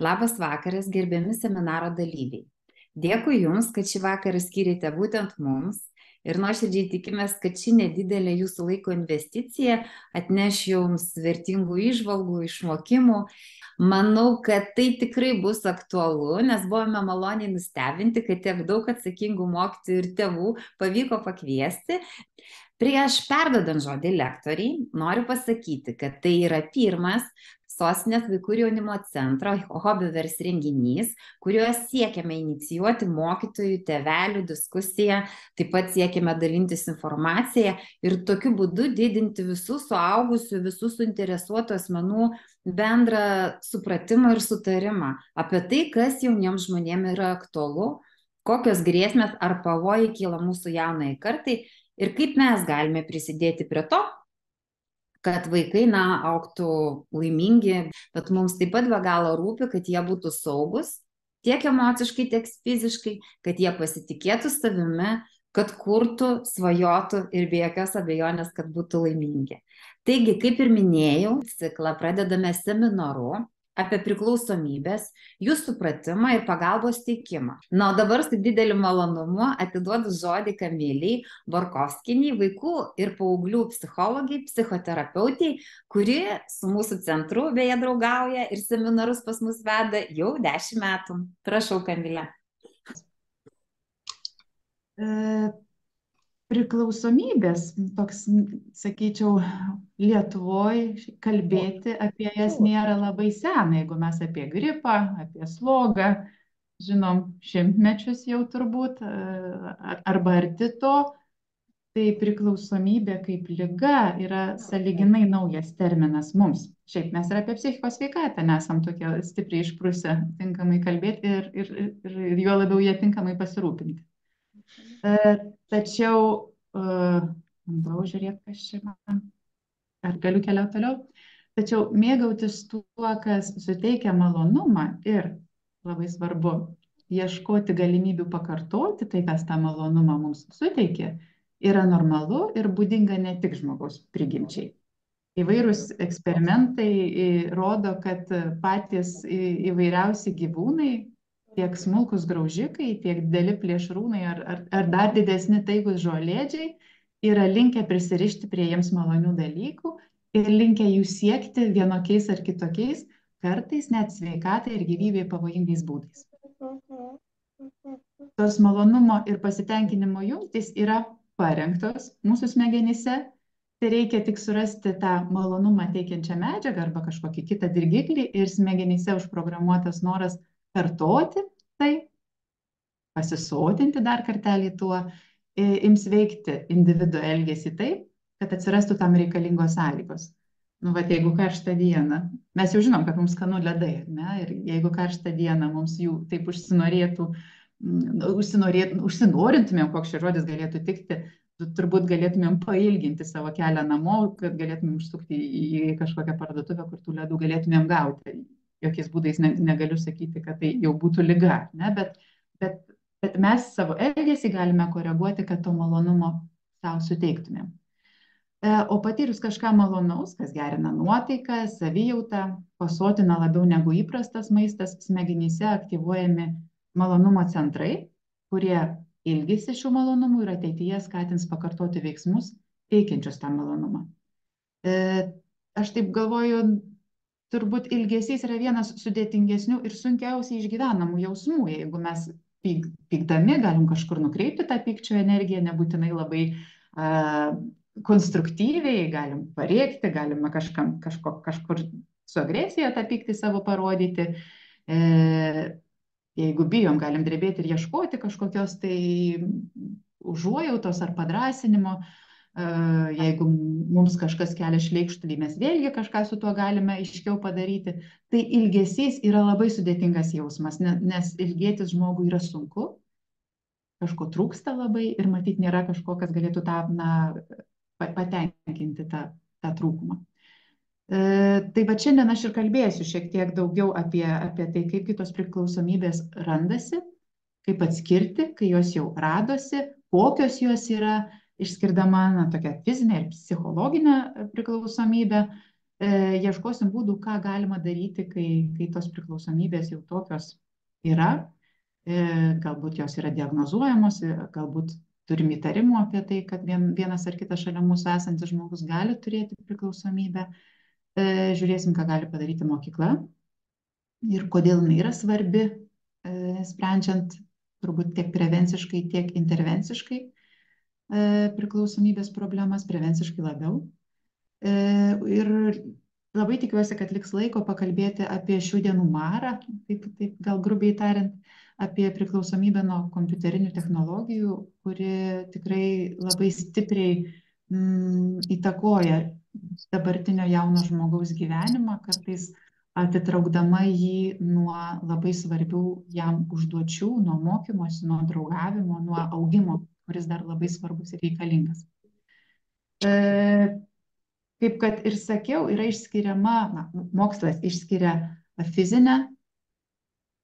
Labas vakaras, gerbiami seminaro dalyviai. Dėkui Jums, kad šį vakarą skyrėte būtent mums ir nuoširdžiai tikimės, kad ši nedidelė Jūsų laiko investicija atneš Jums vertingų įžvalgų, išmokimų. Manau, kad tai tikrai bus aktualu, nes buvome maloniai nustebinti, kad tiek daug atsakingų mokytojų ir tėvų pavyko pakviesti. Prieš perdodant žodį lektoriai, noriu pasakyti, kad tai yra pirmas Sostinės vaikų ir jaunimo centro Hobbyverse renginys, kuriuo siekiame inicijuoti mokytojų, tėvelių diskusiją, taip pat siekiame dalintis informaciją ir tokiu būdu didinti visų suaugusių, visų suinteresuotų asmenų bendrą supratimą ir sutarimą apie tai, kas jauniems žmonėms yra aktualu, kokios grėsmės ar pavojai kyla mūsų jaunai kartai ir kaip mes galime prisidėti prie to, kad vaikai, augtų laimingi, bet mums taip pat be galo rūpi, kad jie būtų saugus, tiek emociškai, tiek fiziškai, kad jie pasitikėtų savimi, kad kurtų, svajotų ir be jokios abejonės, kad būtų laimingi. Taigi, kaip ir minėjau, ciklą pradedame seminaru apie priklausomybės, jų supratimą ir pagalbos teikimą. O dabar su dideliu malonumu atiduodu žodį Kamiliai Borkovskiniai, vaikų ir paauglių psichologiai, psichoterapeutiai, kuri su mūsų centru beje draugauja ir seminarus pas mus veda jau 10 metų. Prašau, Kamilė. Priklausomybės, toks, sakyčiau, Lietuvoje kalbėti apie jas nėra labai sena, jeigu mes apie gripą, apie slogą, žinom šimtmečius jau turbūt, arba arti to, tai priklausomybė kaip liga yra sąlyginai naujas terminas mums. Šiaip mes ir apie psichikos sveikatą nesam tokie stipriai išprusę tinkamai kalbėti ir juo labiau jie tinkamai pasirūpinti. Tačiau, bandau žiūrėti, kas čia man, ar galiu keliauti toliau, tačiau mėgautis tuo, kas suteikia malonumą ir, labai svarbu, ieškoti galimybių pakartoti tai, kas tą malonumą mums suteikia, yra normalu ir būdinga ne tik žmogaus prigimčiai. Įvairūs eksperimentai rodo, kad patys įvairiausi gyvūnai, tiek smulkus graužikai, tiek dideli plėšrūnai ar dar didesni taigūs žolėdžiai yra linkę prisirišti prie jiems malonių dalykų ir linkę jų siekti vienokiais ar kitokiais, kartais net sveikatai ir gyvybei pavojingais būdais. Tos malonumo ir pasitenkinimo jungtys yra parengtos mūsų smegenyse, tai reikia tik surasti tą malonumą teikiančią medžiagą arba kažkokį kitą dirgiklį ir smegenyse užprogramuotas noras kartoti tai, pasisotinti dar kartelį tuo, ims veikti individo elgesį taip, kad atsirastų tam reikalingos sąlygos. Jeigu karštą dieną, mes jau žinom, kad mums skanu ledai, ne? Ir jeigu karštą dieną mums jų taip užsinorintumėm, koks šis žodis galėtų tikti, turbūt galėtumėm pailginti savo kelią namo, kad galėtumėm užsukti į kažkokią parduotuvę, kur tų ledų galėtumėm gauti. Jokiais būdais negaliu sakyti, kad tai jau būtų liga, ne? Bet mes savo elgesį galime koreguoti, kad to malonumo savo suteiktumėm. O patyrus kažką malonaus, kas gerina nuotaiką, savijautą, pasotina labiau negu įprastas maistas, smegenyse aktyvuojami malonumo centrai, kurie ilgisi šių malonumų ir ateityje skatins pakartoti veiksmus, teikiančius tą malonumą. Aš taip galvoju, turbūt ilgesys yra vienas sudėtingesnių ir sunkiausiai išgyvenamų jausmų. Jeigu mes pykdami galim kažkur nukreipti tą pykčio energiją, nebūtinai labai konstruktyviai, galim parėkti, galima kažkur su agresija tą pyktį savo parodyti. Jeigu bijom, galim drebėti ir ieškoti kažkokios tai užuojautos ar padrąsinimo. Jeigu mums kažkas kelia šleikštulį, mes vėlgi kažką su tuo galime aiškiau padaryti. Tai ilgesys yra labai sudėtingas jausmas, nes ilgėtis žmogui yra sunku, kažko trūksta labai ir matyt nėra kažko, kas galėtų tą patenkinti tą trūkumą. Tai va šiandien aš ir kalbėsiu šiek tiek daugiau apie tai, kaip kitos priklausomybės randasi, kaip atskirti, kai jos jau radosi, kokios jos yra, išskirdama tokią fizinę ir psichologinę priklausomybę. Ieškosim būdų, ką galima daryti, kai tos priklausomybės jau tokios yra. Galbūt jos yra diagnozuojamos, galbūt turim įtarimų apie tai, kad vienas ar kitas šalia mūsų esantis žmogus gali turėti priklausomybę. Žiūrėsim, ką gali padaryti mokykla ir kodėl jinai yra svarbi, sprendžiant turbūt tiek prevenciškai, tiek intervenciškai priklausomybės problemas, prevenciškai labiau. Ir labai tikiuosi, kad liks laiko pakalbėti apie šių dienų marą, taip gal grubiai tariant, apie priklausomybę nuo kompiuterinių technologijų, kuri tikrai labai stipriai įtakoja dabartinio jauno žmogaus gyvenimą, kartais atitraukdama jį nuo labai svarbių jam užduočių, nuo mokymosi, nuo draugavimo, nuo augimo, kuris dar labai svarbus ir reikalingas. Kaip kad ir sakiau, yra išskiriama, mokslas išskiria fizinę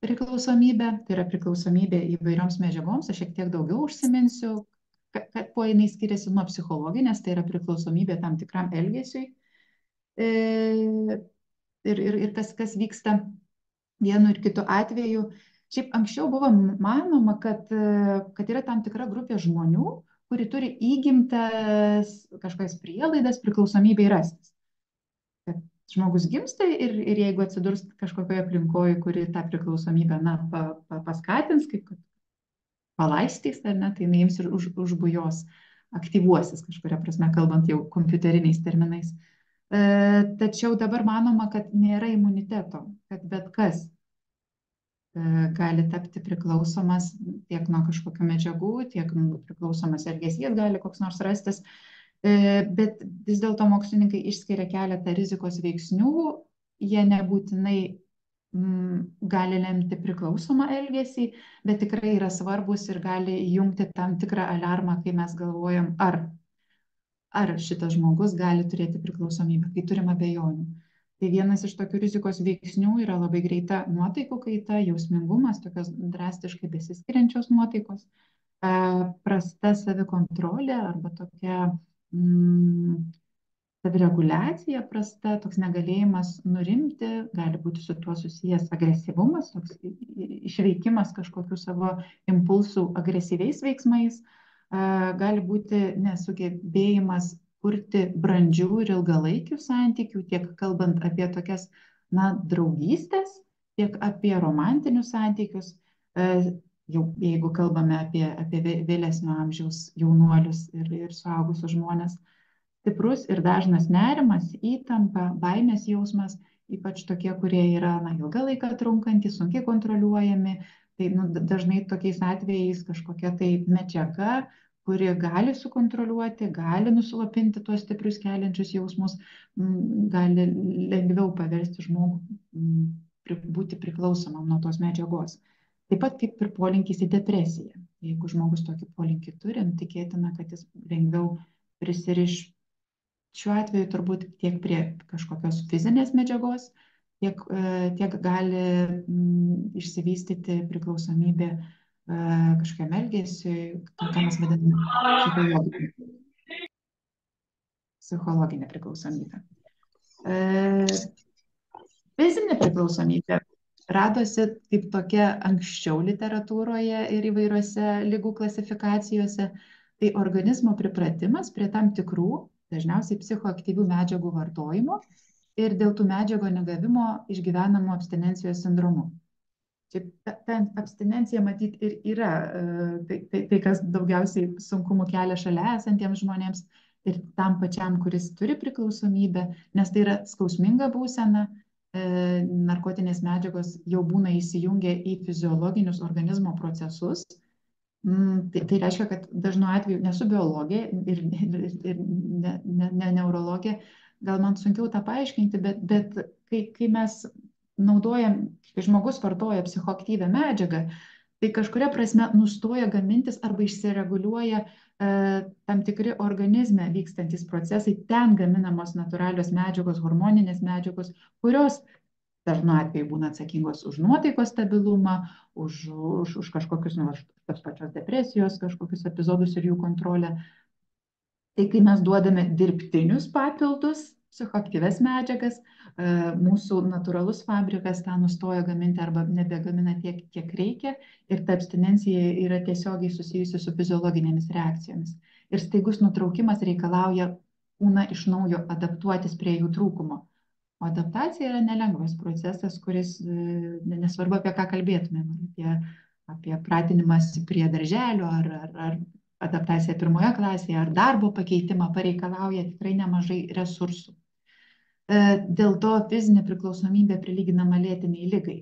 priklausomybę, tai yra priklausomybė įvairioms medžiagoms, aš šiek tiek daugiau užsiminsiu, kad kuo jinai skiriasi nuo psichologinės, tai yra priklausomybė tam tikram elgesiui. Ir kas vyksta vienu ir kitu atveju. Šiaip anksčiau buvo manoma, kad yra tam tikra grupė žmonių, kuri turi įgimtas kažkokias prielaidas priklausomybei rastis. Kad žmogus gimsta ir jeigu atsidurs kažkokioje aplinkoje, kuri tą priklausomybę paskatins, kaip kad palaistys, ar ne, tai neims ir užbujos, aktyvuosis kažkuria prasme, kalbant jau kompiuteriniais terminais. Tačiau dabar manoma, kad nėra imuniteto, kad bet kas gali tapti priklausomas tiek nuo kažkokių medžiagų, tiek priklausomas elgesys gali koks nors rastis. Bet vis dėlto mokslininkai išskiria keletą rizikos veiksnių, jie nebūtinai gali lemti priklausomą elgesį, bet tikrai yra svarbus ir gali įjungti tam tikrą aliarmą, kai mes galvojam, ar šitas žmogus gali turėti priklausomybę, kai turim abejonių. Tai vienas iš tokių rizikos veiksnių yra labai greita nuotaikų kaita, jausmingumas, tokios drastiškai besiskiriančios nuotaikos, prasta savikontrolė arba tokia savireguliacija prasta, toks negalėjimas nurimti, gali būti su tuo susijęs agresyvumas, toks išveikimas kažkokių savo impulsų agresyviais veiksmais, gali būti nesugebėjimas kurti brandžių ir ilgalaikių santykių, tiek kalbant apie tokias, draugystės, tiek apie romantinius santykius, jau jeigu kalbame apie vėlesnio amžiaus jaunuolius ir suaugusius žmonės. Stiprus ir dažnas nerimas, įtampa, baimės jausmas, ypač tokie, kurie yra ilgą laiką trunkantys, sunkiai kontroliuojami, tai dažnai tokiais atvejais kažkokia tai medžiaga, kuri gali sukontroliuoti, gali nuslopinti tuos stiprius keliančius jausmus, gali lengviau paversti žmogų būti priklausomam nuo tos medžiagos. Taip pat kaip ir polinkis į depresiją. Jeigu žmogus tokį polinkį turi, tikėtina, kad jis lengviau prisiriš šiuo atveju turbūt tiek prie kažkokios fizinės medžiagos, tiek gali išsivystyti priklausomybė kažkokiam elgesiui, ką mes vadiname psichologinė priklausomybė. Fizinė priklausomybė radosi kaip tokia anksčiau literatūroje ir įvairiose ligų klasifikacijose, tai organizmo pripratimas prie tam tikrų, dažniausiai psichoaktyvių medžiagų vartojimo ir dėl tų medžiagų negavimo išgyvenamų abstinencijos sindromu. Ta abstinencija matyt ir yra tai, kas daugiausiai sunkumų kelia šalia esantiems žmonėms ir tam pačiam, kuris turi priklausomybę, nes tai yra skausminga būsena, narkotinės medžiagos jau būna įsijungę į fiziologinius organizmo procesus. Tai reiškia, kad dažnu atveju nesu biologė ir ne neurologė, gal man sunkiau tą paaiškinti, bet kai mes naudojam, kai žmogus vartoja psichoaktyvią medžiagą, tai kažkuria prasme nustoja gamintis arba išsireguliuoja tam tikri organizme vykstantis procesai, ten gaminamos natūralios medžiagos, hormoninės medžiagos, kurios dažnu atveju būna atsakingos už nuotaikos stabilumą, už kažkokius, tos pačios depresijos, kažkokius epizodus ir jų kontrolę. Tai kai mes duodame dirbtinius papildus, psichoaktyvias medžiagas, mūsų natūralus fabrikas tą nustoja gaminti arba nebegamina tiek, kiek reikia ir ta abstinencija yra tiesiogiai susijusi su fiziologinėmis reakcijomis. Ir staigus nutraukimas reikalauja kūną iš naujo adaptuotis prie jų trūkumo. O adaptacija yra nelengvas procesas, kuris, nesvarbu apie ką kalbėtumėm, apie pratinimąsi prie darželio ar adaptacija pirmoje klasėje ar darbo pakeitimą pareikalauja tikrai nemažai resursų. Dėl to fizinė priklausomybė prilyginama lėtiniai ligai.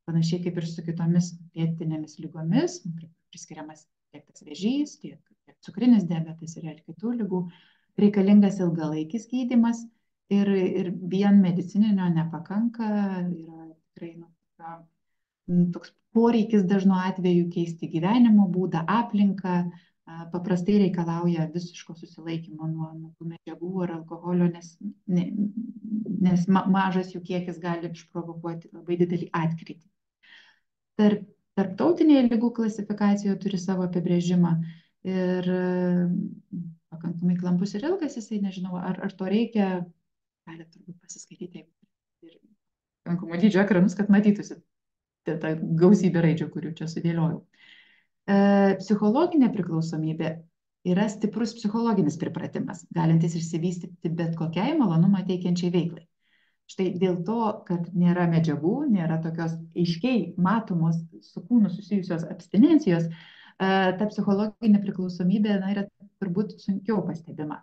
Panašiai kaip ir su kitomis lėtinėmis lygomis, priskiriamas tiek tas vėžys, tiek cukrinis diabetas ir kitų lygų, reikalingas ilgalaikis gydymas ir vien medicininio nepakanka, yra tikrai toks poreikis dažnu atveju keisti gyvenimo būdą, aplinką, paprastai reikalauja visiško susilaikymo nuo tų medžiagų ar alkoholio, nes mažas jų kiekis gali išprovokuoti labai didelį atkrytį. Tarptautinėje ligų klasifikacijoje turi savo apibrėžimą ir pakankamai klampus ir ilgas jisai, nežinau, ar to reikia, galite turbūt pasiskaityti ir pakankamai dydžio ekranus, kad matytųsi tą gausybę raidžių, kurių čia sudėliojau. Psichologinė priklausomybė yra stiprus psichologinis pripratimas, galintis išsivystyti bet kokiai malonumą teikiančiai veiklai. Štai dėl to, kad nėra medžiagų, nėra tokios aiškiai matomos su kūnu susijusios abstinencijos, ta psichologinė priklausomybė yra turbūt sunkiau pastebima.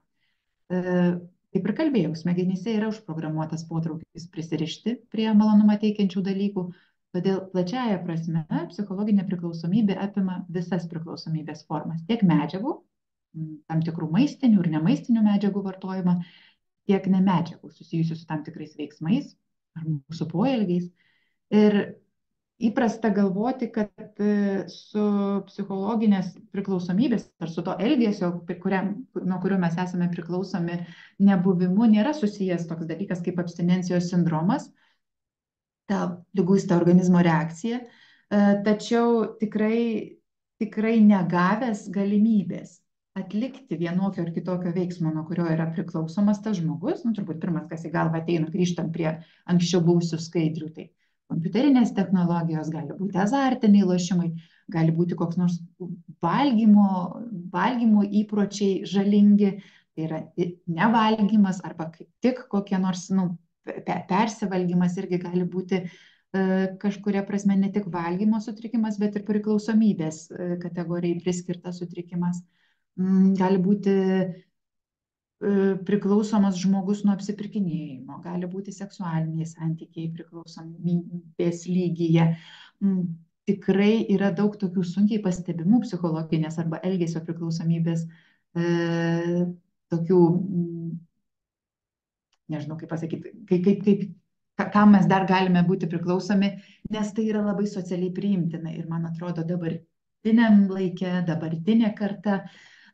Kaip ir kalbėjau, smegenyse yra užprogramuotas potraukis prisirišti prie malonumą teikiančių dalykų. Todėl plačiaja prasme psichologinė priklausomybė apima visas priklausomybės formas, tiek medžiagų, tam tikrų maistinių ir nemaistinių medžiagų vartojimą, tiek nemedžiagų susijusių su tam tikrais veiksmais ar mūsų poelgiais. Ir įprasta galvoti, kad su psichologinės priklausomybės ar su to elgesio, nuo kurio mes esame priklausomi, nebuvimu nėra susijęs toks dalykas kaip abstinencijos sindromas, ta liguista organizmo reakcija, tačiau tikrai negavęs galimybės atlikti vienokio ar kitokio veiksmo, nuo kurio yra priklausomas tas žmogus, turbūt pirmas, kas į galvą ateina, grįžtant prie anksčiau buvusių skaidrių, tai kompiuterinės technologijos, gali būti azartiniai lošimai, gali būti koks nors valgymo įpročiai žalingi, tai yra nevalgymas arba kaip tik kokie nors, persivalgymas irgi gali būti kažkuria prasme ne tik valgymo sutrikimas, bet ir priklausomybės kategorijai priskirtas sutrikimas. Gali būti priklausomas žmogus nuo apsipirkinėjimo, gali būti seksualiniai santykiai priklausomybės lygyje. Tikrai yra daug tokių sunkiai pastebimų psichologinės arba elgesio priklausomybės tokių, nežinau kaip pasakyti, kam mes dar galime būti priklausomi, nes tai yra labai socialiai priimtina ir man atrodo dabartiniam laike, dabartinė karta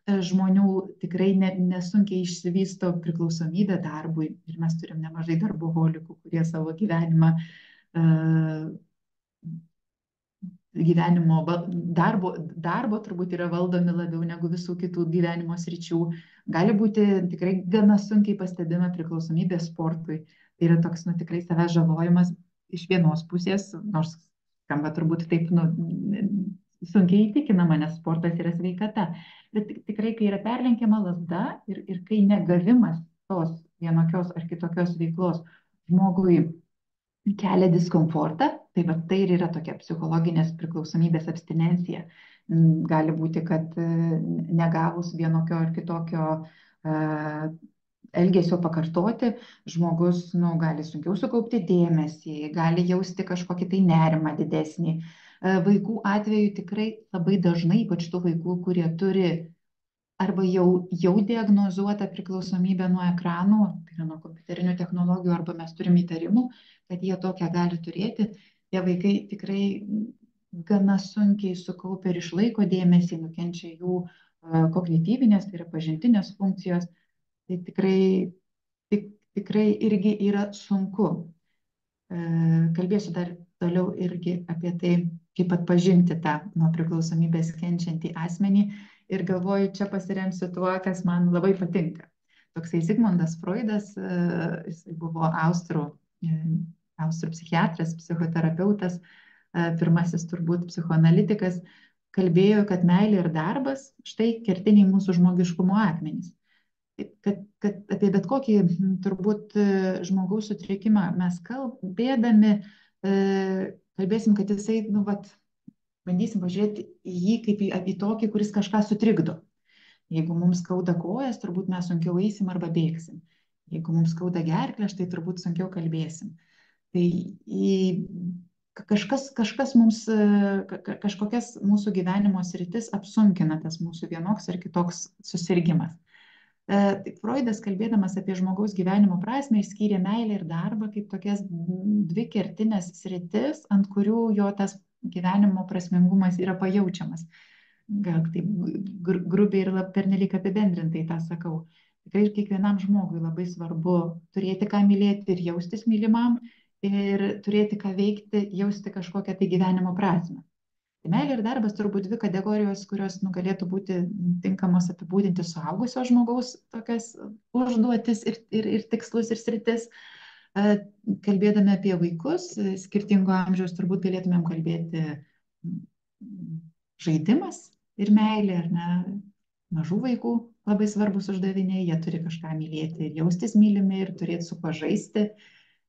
žmonių tikrai nesunkiai išsivysto priklausomybė darbui ir mes turim nemažai darboholikų, kurie savo darbo turbūt yra valdomi labiau negu visų kitų gyvenimo sričių. Gali būti tikrai gana sunkiai pastebima priklausomybė sportui. Tai yra toks tikrai savęs žalojimas iš vienos pusės, nors skamba turbūt taip sunkiai įtikinama, nes sportas yra sveikata. Bet tikrai, kai yra perlenkiama lazda ir kai negavimas tos vienokios ar kitokios veiklos žmogui kelia diskomfortą, tai ir yra tokia psichologinės priklausomybės abstinencija. Gali būti, kad negavus vienokio ar kitokio elgesio pakartoti, žmogus gali sunkiau sukaupti dėmesį, gali jausti kažkokį tai nerimą didesnį. Vaikų atveju tikrai labai dažnai, ypač tų vaikų, kurie turi arba jau diagnozuota priklausomybė nuo ekranų, tai yra nuo kompiuterinių technologijų, arba mes turim įtarimų, kad jie tokią gali turėti, tie vaikai tikrai gana sunkiai sukaupia ir išlaiko dėmesį, nukenčia jų kognityvinės, tai yra pažintinės funkcijos, tai tikrai irgi yra sunku. Kalbėsiu dar toliau irgi apie tai, kaip atpažinti tą nuo priklausomybės kenčiantį asmenį. Ir galvoju, čia pasiremsiu tuo, kas man labai patinka. toksai Zigmundas Freudas, jisai buvo austrų psichiatras, psichoterapeutas, pirmasis turbūt psichoanalitikas, kalbėjo, kad meilė ir darbas štai kertiniai mūsų žmogiškumo akmenys. Kad apie bet kokį turbūt žmogaus sutrikimą mes kalbėdami, kalbėsim, kad jisai, bandysim pažiūrėti į jį kaip į tokį, kuris kažką sutrikdo. Jeigu mums skauda kojas, turbūt mes sunkiau eisim arba bėgsim. Jeigu mums skauda gerklę, tai turbūt sunkiau kalbėsim. Tai kažkas mums, kažkokias mūsų gyvenimo sritis apsunkina tas mūsų vienoks ar kitoks susirgymas. Freudas, kalbėdamas apie žmogaus gyvenimo prasmę, išskyrė meilę ir darbą kaip tokias dvi kertinės sritis, ant kurių jo tas gyvenimo prasmingumas yra pajaučiamas. Gal taip grubiai ir pernelyg apibendrintai tą sakau. Tikrai kiekvienam žmogui labai svarbu turėti ką mylėti ir jaustis mylimam, ir turėti ką veikti, jausti kažkokią tai gyvenimo prasmę. Tai meilė ir darbas turbūt dvi kategorijos, kurios galėtų būti tinkamos apibūdinti suaugusio žmogaus tokias užduotis ir tikslus ir sritis. Kalbėdami apie vaikus, skirtingo amžiaus turbūt galėtumėm kalbėti žaidimas ir meilė, ar ne? Mažų vaikų labai svarbus uždaviniai, jie turi kažką mylėti ir jaustis mylimi ir turėti su kuo žaisti.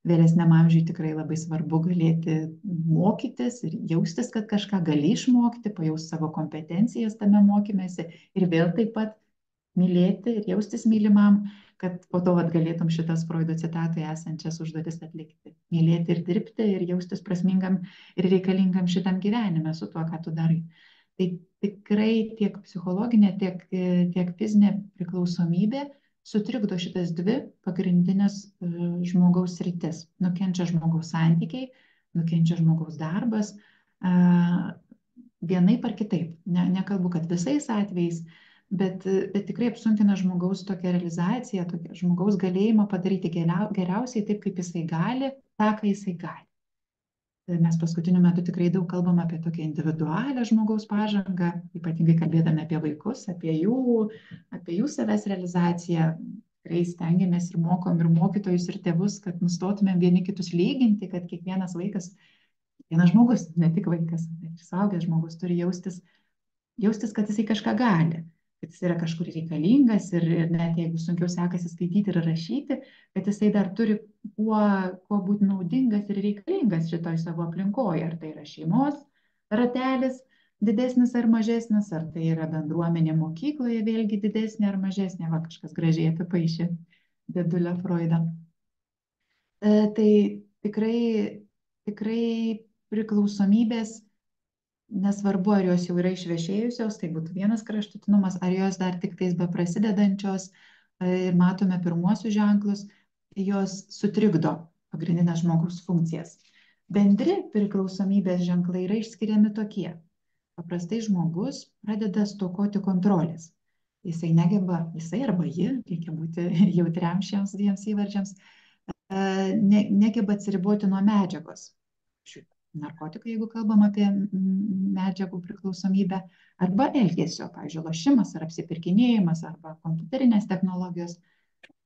Vėlesniam amžiui tikrai labai svarbu galėti mokytis ir jaustis, kad kažką gali išmokti, pajausti savo kompetencijas tame mokymėsi ir vėl taip pat mylėti ir jaustis mylimam, kad po to galėtum šitas Freudo citatoje esančias užduotis atlikti. Mylėti ir dirbti ir jaustis prasmingam ir reikalingam šitam gyvenime su tuo, ką tu darai. Tai tikrai tiek psichologinė, tiek fizinė priklausomybė sutrikdo šitas dvi pagrindinės žmogaus sritis. Nukenčia žmogaus santykiai, nukenčia žmogaus darbas, vienaip ar kitaip. Nekalbu, kad visais atvejais, bet tikrai apsunkina žmogaus tokią realizaciją, žmogaus galėjimą padaryti geriausiai taip, kaip jisai gali, tą, ką jisai gali. Mes paskutiniu metu tikrai daug kalbam apie tokią individualią žmogaus pažangą, ypatingai kalbėdami apie vaikus, apie jų savęs realizaciją. Tikrai stengiamės ir mokom ir mokytojus, ir tėvus, kad nustotumėm vieni kitus lyginti, kad kiekvienas vaikas, kiekvienas žmogus, ne tik vaikas, bet ir suaugęs žmogus turi jaustis, kad jisai kažką gali, kad jis yra kažkur reikalingas ir net jeigu sunkiau sekasi skaityti ir rašyti, kad jisai dar turi kuo būti naudingas ir reikalingas šitoj savo aplinkoje. Ar tai yra šeimos ratelis didesnis ar mažesnis, ar tai yra bendruomenė mokykloje vėlgi didesnė ar mažesnė. Kažkas gražiai apipaišė dėdulę Freudą. Tai tikrai priklausomybės, nesvarbu, ar jos jau yra išvešėjusios, tai būtų vienas kraštutinumas, ar jos dar tik tais beprasidedančios, ir matome pirmuosius ženklus, jos sutrikdo pagrindinės žmogaus funkcijas. Bendri priklausomybės ženklai yra išskiriami tokie. Paprastai žmogus pradeda stokoti kontrolės. Jisai arba ji, reikia būti jautriam šiems dviems įvardžiams, negeba atsiriboti nuo medžiagos. Narkotikai, jeigu kalbam apie medžiagų priklausomybę, arba elgesio, pavyzdžiui, lošimas ar apsipirkinėjimas, arba kompiuterinės technologijos.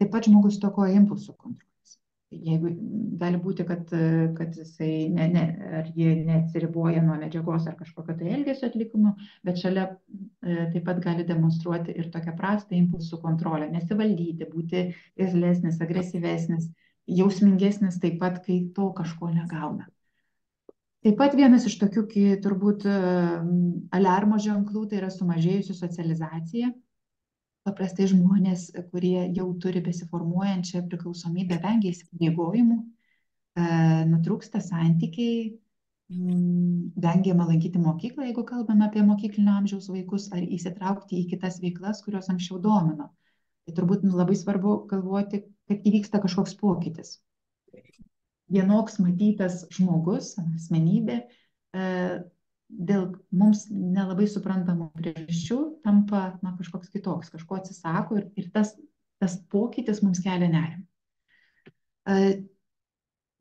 Taip pat žmogus stokoja impulsų kontrolės. Jeigu gali būti, kad jisai ar jie neatsiriboja nuo medžiagos ar kažkokio tai elgesio atlikimo, bet šalia taip pat gali demonstruoti ir tokią prastą impulsų kontrolę, nesivaldyti, būti irzlesnis, agresyvesnis, jausmingesnis taip pat, kai to kažko negauna. Taip pat vienas iš tokių turbūt aliarmo ženklų tai yra sumažėjusi socializacija. Paprastai žmonės, kurie jau turi besiformuojančią priklausomybę, vengia įsipareigojimų, nutrūksta santykiai, vengiama lankyti mokyklą, jeigu kalbame apie mokyklinio amžiaus vaikus, ar įsitraukti į kitas veiklas, kurios anksčiau domino. Tai turbūt labai svarbu galvoti, kad įvyksta kažkoks pokytis. Vienoks matytas žmogus, asmenybė, dėl mums nelabai suprantamų priežasčių tampa kažkoks kitoks, kažko atsisako ir tas pokytis mums kelia nerimą.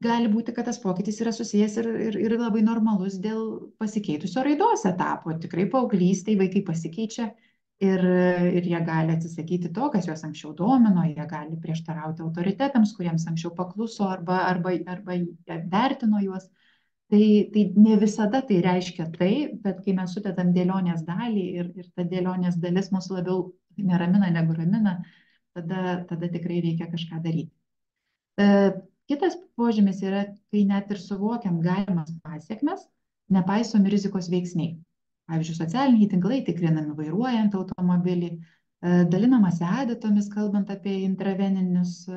Gali būti, kad tas pokytis yra susijęs ir labai normalus dėl pasikeitusio raidos etapo. Tikrai paauglystėje vaikai pasikeičia ir jie gali atsisakyti to, kas juos anksčiau domino, jie gali prieštarauti autoritetams, kuriems anksčiau pakluso arba vertino juos. Tai ne visada tai reiškia tai, bet kai mes sudedam dėlionės dalį ir ta dėlionės dalis mus labiau neramina negu ramina, tada tikrai reikia kažką daryti. Kitas požymis yra, kai net ir suvokiam galimas pasiekmes, nepaisomi rizikos veiksniai. Pavyzdžiui, socialiniai tinklai tikrinami vairuojant automobilį, dalinamasi adatomis, kalbant apie intraveninius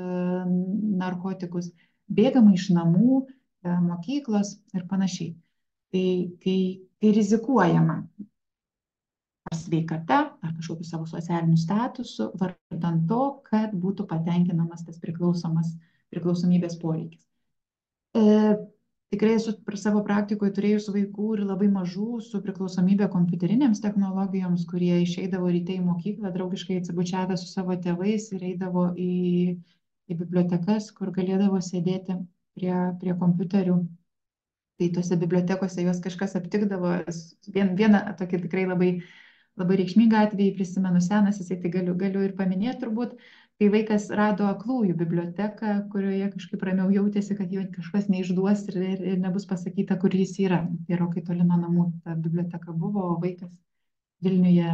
narkotikus, bėgama iš namų, mokyklos ir panašiai. Tai kai rizikuojama ar sveikata, ar kažkokiu savo socialiniu statusu, vardan to, kad būtų patenkinamas tas priklausomybės poreikis. Tikrai esu per savo praktikoje turėjus vaikų ir labai mažų su priklausomybė kompiuterinėms technologijoms, kurie išeidavo ryte į mokyklą, draugiškai atsibučiavę su savo tėvais ir eidavo į bibliotekas, kur galėdavo sėdėti prie kompiuterių. Tai tose bibliotekose juos kažkas aptikdavo. Vieną tokį tikrai labai reikšmingą atvejį prisimenu, senas, jisai tai galiu ir paminėti turbūt, kai vaikas rado aklųjų biblioteką, kurioje kažkaip ramiau jautėsi, kad jo kažkas neišduos ir nebus pasakyta, kur jis yra. Gerokai toli nuo namų ta biblioteka buvo, o vaikas Vilniuje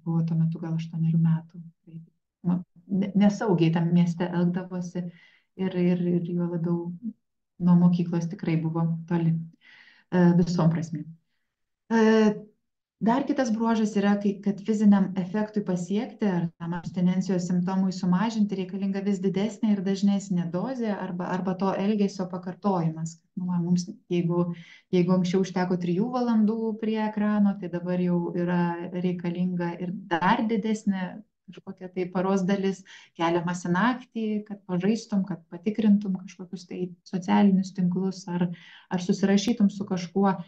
buvo tuo metu gal 8 metų. Tai, nesaugiai tam mieste elgdavosi ir juo labiau nuo mokyklos tikrai buvo toli visom prasmėm. Dar kitas bruožas yra, kad fiziniam efektui pasiekti ar tam abstinencijos simptomui sumažinti reikalinga vis didesnė ir dažnesnė dozė arba to elgesio pakartojimas. Mums, jeigu anksčiau užteko 3 valandų prie ekrano, tai dabar jau yra reikalinga ir dar didesnė kažkokia tai paros dalis, keliamas į naktį, kad pažaistum, kad patikrintum kažkokius tai socialinius tinklus ar susirašytum su kažkuo,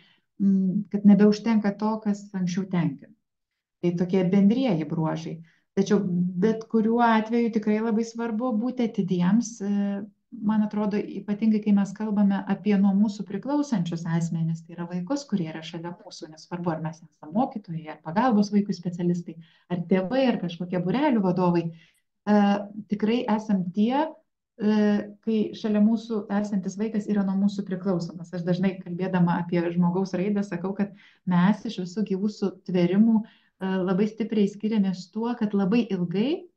kad nebeužtenka to, kas anksčiau tenkino. Tai tokie bendrieji bruožai. Tačiau bet kuriuo atveju tikrai labai svarbu būti atidiems. Man atrodo, ypatingai, kai mes kalbame apie nuo mūsų priklausančius asmenis, tai yra vaikus, kurie yra šalia mūsų, nesvarbu, ar mes esame mokytojai, ar pagalbos vaikų specialistai, ar tėvai, ar kažkokie būrelių vadovai. Tikrai esam tie, kai šalia mūsų esantis vaikas yra nuo mūsų priklausomas. Aš dažnai kalbėdama apie žmogaus raidą sakau, kad mes iš visų gyvų sutvėrimų labai stipriai skiriamės tuo, kad labai ilgai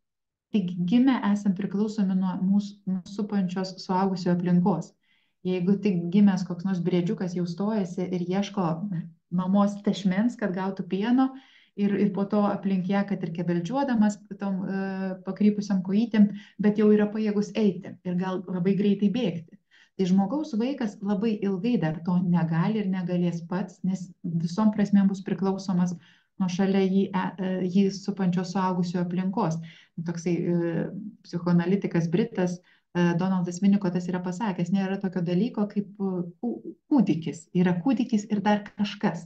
tik gimę esam priklausomi nuo mūsų supančios suaugusiojo aplinkos. Jeigu tik gimęs koks nors briedžiukas jau stojasi ir ieško mamos tešmens, kad gautų pieno, ir po to aplink ją, kad ir kebeldžiuodamas tom pakrypusiam kojytėm, bet jau yra pajėgus eiti ir gal labai greitai bėgti. Tai žmogaus vaikas labai ilgai dar to negali ir negalės pats, nes visom prasmėm bus priklausomas nuo šalia jį supančios suaugusiojo aplinkos. Toksai psichoanalitikas britas Donaldas Winnicottas yra pasakęs, nėra tokio dalyko kaip kūdikis. Yra kūdikis ir dar kažkas.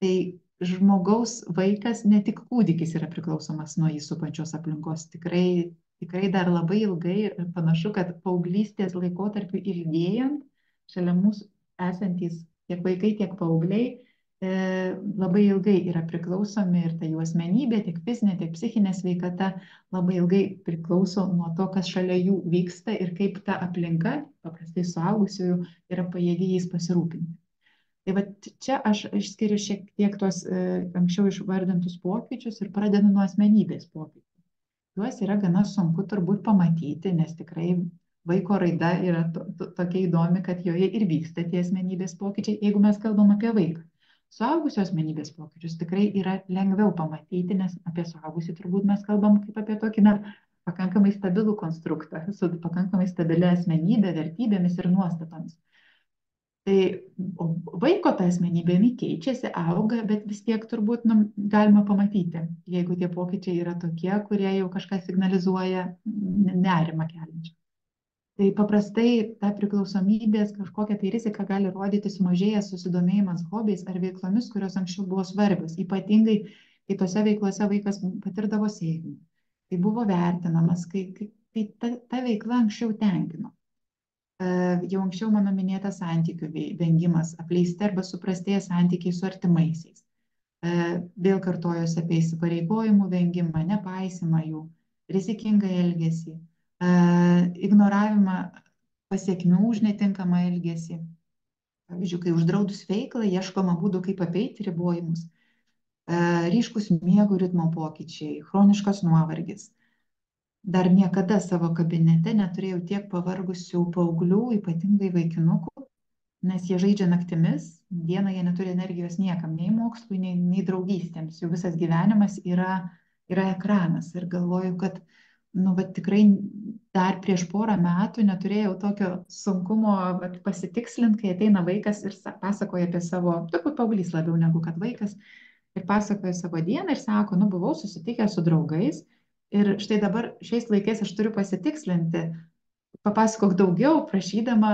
Tai žmogaus vaikas, ne tik kūdikis yra priklausomas nuo jį supančios aplinkos. Tikrai dar labai ilgai ir panašu, kad paauglystės laikotarpiu ilgėjant, šalia mūsų esantys tiek vaikai, tiek paaugliai labai ilgai yra priklausomi ir ta jų asmenybė, tiek fizinė, tiek psichinė sveikata labai ilgai priklauso nuo to, kas šalia jų vyksta ir kaip ta aplinka, paprastai suaugusiųjų, yra pajėgi jais pasirūpinti. Tai va čia aš išskiriu šiek tiek tuos anksčiau išvardintus pokyčius ir pradedu nuo asmenybės pokyčių. Juos yra gana sunku turbūt pamatyti, nes tikrai vaiko raida yra tokia įdomi, kad joje ir vyksta tie asmenybės pokyčiai, jeigu mes kalbam apie vaiką. Suaugusio asmenybės pokyčius tikrai yra lengviau pamatyti, nes apie suaugusį turbūt mes kalbam kaip apie tokį pakankamai stabilų konstruktą, su pakankamai stabilia asmenybė, vertybėmis ir nuostatomis. Tai vaiko ta asmenybė keičiasi, auga, bet vis tiek turbūt galima pamatyti, jeigu tie pokyčiai yra tokie, kurie jau kažką signalizuoja nerimą keliančią. Tai paprastai ta priklausomybės kažkokia tai rizika gali rodyti sumažėjęs susidomėjimas hobiais ar veiklomis, kurios anksčiau buvo svarbios, ypatingai kai tose veiklose vaikas patirdavo sėkmę. Tai buvo vertinamas, kai ta veikla anksčiau tenkino. Jau anksčiau mano minėtas santykių vengimas, apleisti arba suprastėję santykiai su artimaisiais. Vėl kartojosi apie įsipareigojimų vengimą, nepaisimą jų, rizikingą elgesį, ignoravimą pasiekmių už netinkamą elgesį. Pavyzdžiui, kai uždraudus veiklą, ieškoma būdų, kaip apeiti ribojimus. Ryškus miego ritmo pokyčiai, chroniškas nuovargis. Dar niekada savo kabinete neturėjau tiek pavargusių paauglių, ypatingai vaikinukų, nes jie žaidžia naktimis, dieną jie neturi energijos niekam, nei mokslui, nei draugystėms. Jų visas gyvenimas yra ekranas. Ir galvoju, kad tikrai dar prieš porą metų neturėjau tokio sunkumo pasitikslinti, kai ateina vaikas ir pasakoja apie savo, turbūt paauglys labiau negu kad vaikas, ir pasakoja savo dieną ir sako, buvau susitikęs su draugais ir štai dabar šiais laikais aš turiu pasitikslinti, papasakok daugiau, prašydama,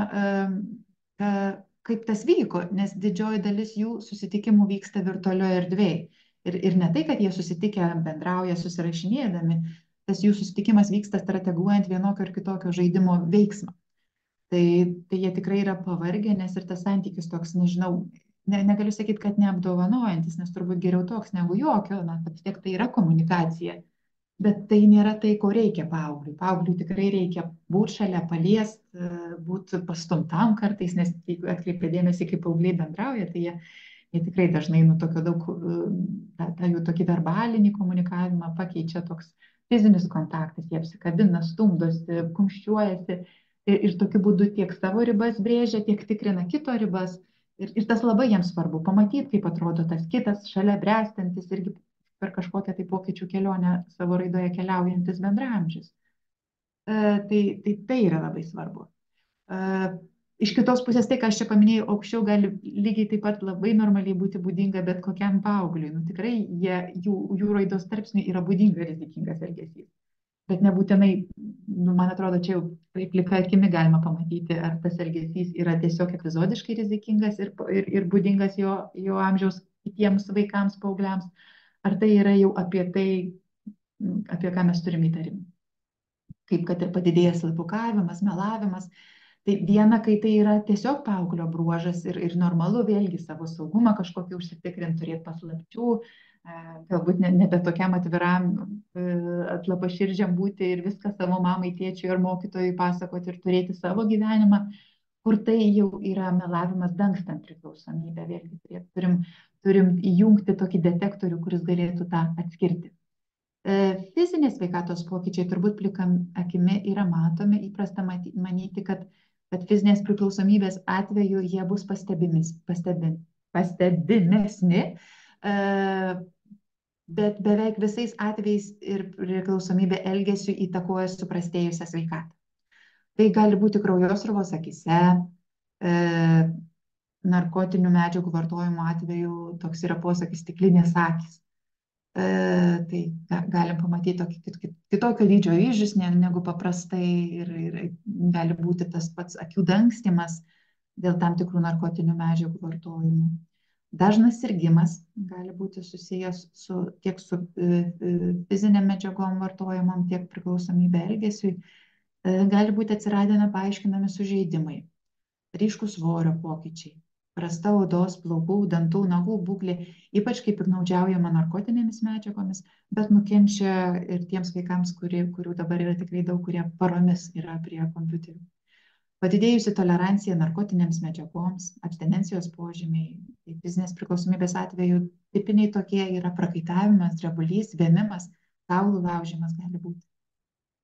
kaip tas vyko, nes didžioji dalis jų susitikimų vyksta virtualioje erdvėje. Ir ne tai, kad jie susitikę bendrauja susirašinėdami, tas jų susitikimas vyksta strateguojant vienokio ir kitokio žaidimo veiksmą. Tai jie tikrai yra pavargę, nes ir tas santykis toks, nežinau, negaliu sakyti, kad neapdovanojantis, nes turbūt geriau toks negu jokio, vis tiek tai yra komunikacija. Bet tai nėra tai, ko reikia paaugliui. Paaugliui tikrai reikia būti šalia, paliesti, būti pastumtam kartais, nes jeigu atkreipia dėmesį, kaip paaugliai bendrauja, tai jie tikrai dažnai tokio daug, tą jų tokį verbalinį komunikavimą pakeičia toks fizinis kontaktas, jie apsikabina, stumdosi, kumščiuojasi ir tokiu būdu tiek savo ribas brėžia, tiek tikrina kito ribas. Ir tas labai jiems svarbu, pamatyti, kaip atrodo tas kitas šalia bręstantis irgi per kažkokią tai pokyčių kelionę savo raidoje keliaujantis bendraamžis. Tai yra labai svarbu. Iš kitos pusės tai, ką aš čia paminėjau, aukščiau gali lygiai taip pat labai normaliai būti būdinga bet kokiam paaugliui. Tikrai jų raidos tarpsniui yra būdinga rizikingas elgesys. Bet nebūtinai, man atrodo, čia jau plika akimi galima pamatyti, ar tas elgesys yra tiesiog epizodiškai rizikingas ir būdingas jo amžiaus kitiems vaikams, paaugliams, ar tai yra jau apie tai, apie ką mes turime įtarimą. Kaip kad ir padidėjęs slapukavimas, melavimas. Tai viena, kai tai yra tiesiog paauglio bruožas ir normalu vėlgi savo saugumą kažkokį užsitikrinti, turėti paslapčių, galbūt nebe tokiam atviram, atlapaširdžiam būti ir viską savo mamai, tėčiui ar mokytojui pasakoti ir turėti savo gyvenimą, kur tai jau yra melavimas dangstant priklausomybę. Vėlgi turim įjungti tokį detektorių, kuris galėtų tą atskirti. Fizinės sveikatos pokyčiai turbūt plikam akimi yra matomi, įprasta manyti, kad fizinės priklausomybės atveju jie bus pastebimesni, bet beveik visais atvejais ir priklausomybė elgesiu įtakoja suprastėjusią sveikatą. Tai gali būti kraujosruvos akyse, narkotinių medžiagų vartojimo atveju toks yra posakis stiklinės akys. Tai galim pamatyti kitokio dydžio vyzdžius negu paprastai ir gali būti tas pats akių dangstymas dėl tam tikrų narkotinių medžiagų vartojimo. Dažnas sirgimas gali būti susijęs tiek su fiziniam medžiagom vartojimam, tiek priklausomybė elgesiui. Gali būti atsiradę nepaaiškinami sužeidimai, ryškus svorio pokyčiai, prasta odos, plaukų, dantų, nagų būklė, ypač kai piktnaudžiaujama narkotinėmis medžiagomis, bet nukenčia ir tiems vaikams, kurių dabar yra tikrai daug, kurie paromis yra prie kompiuterių. Padidėjusi tolerancija narkotinėms medžiagoms, abstinencijos požymiai, tai fizinės priklausomybės atveju tipiniai tokie yra prakaitavimas, drebulys, vėmimas, kaulų laužimas gali būti.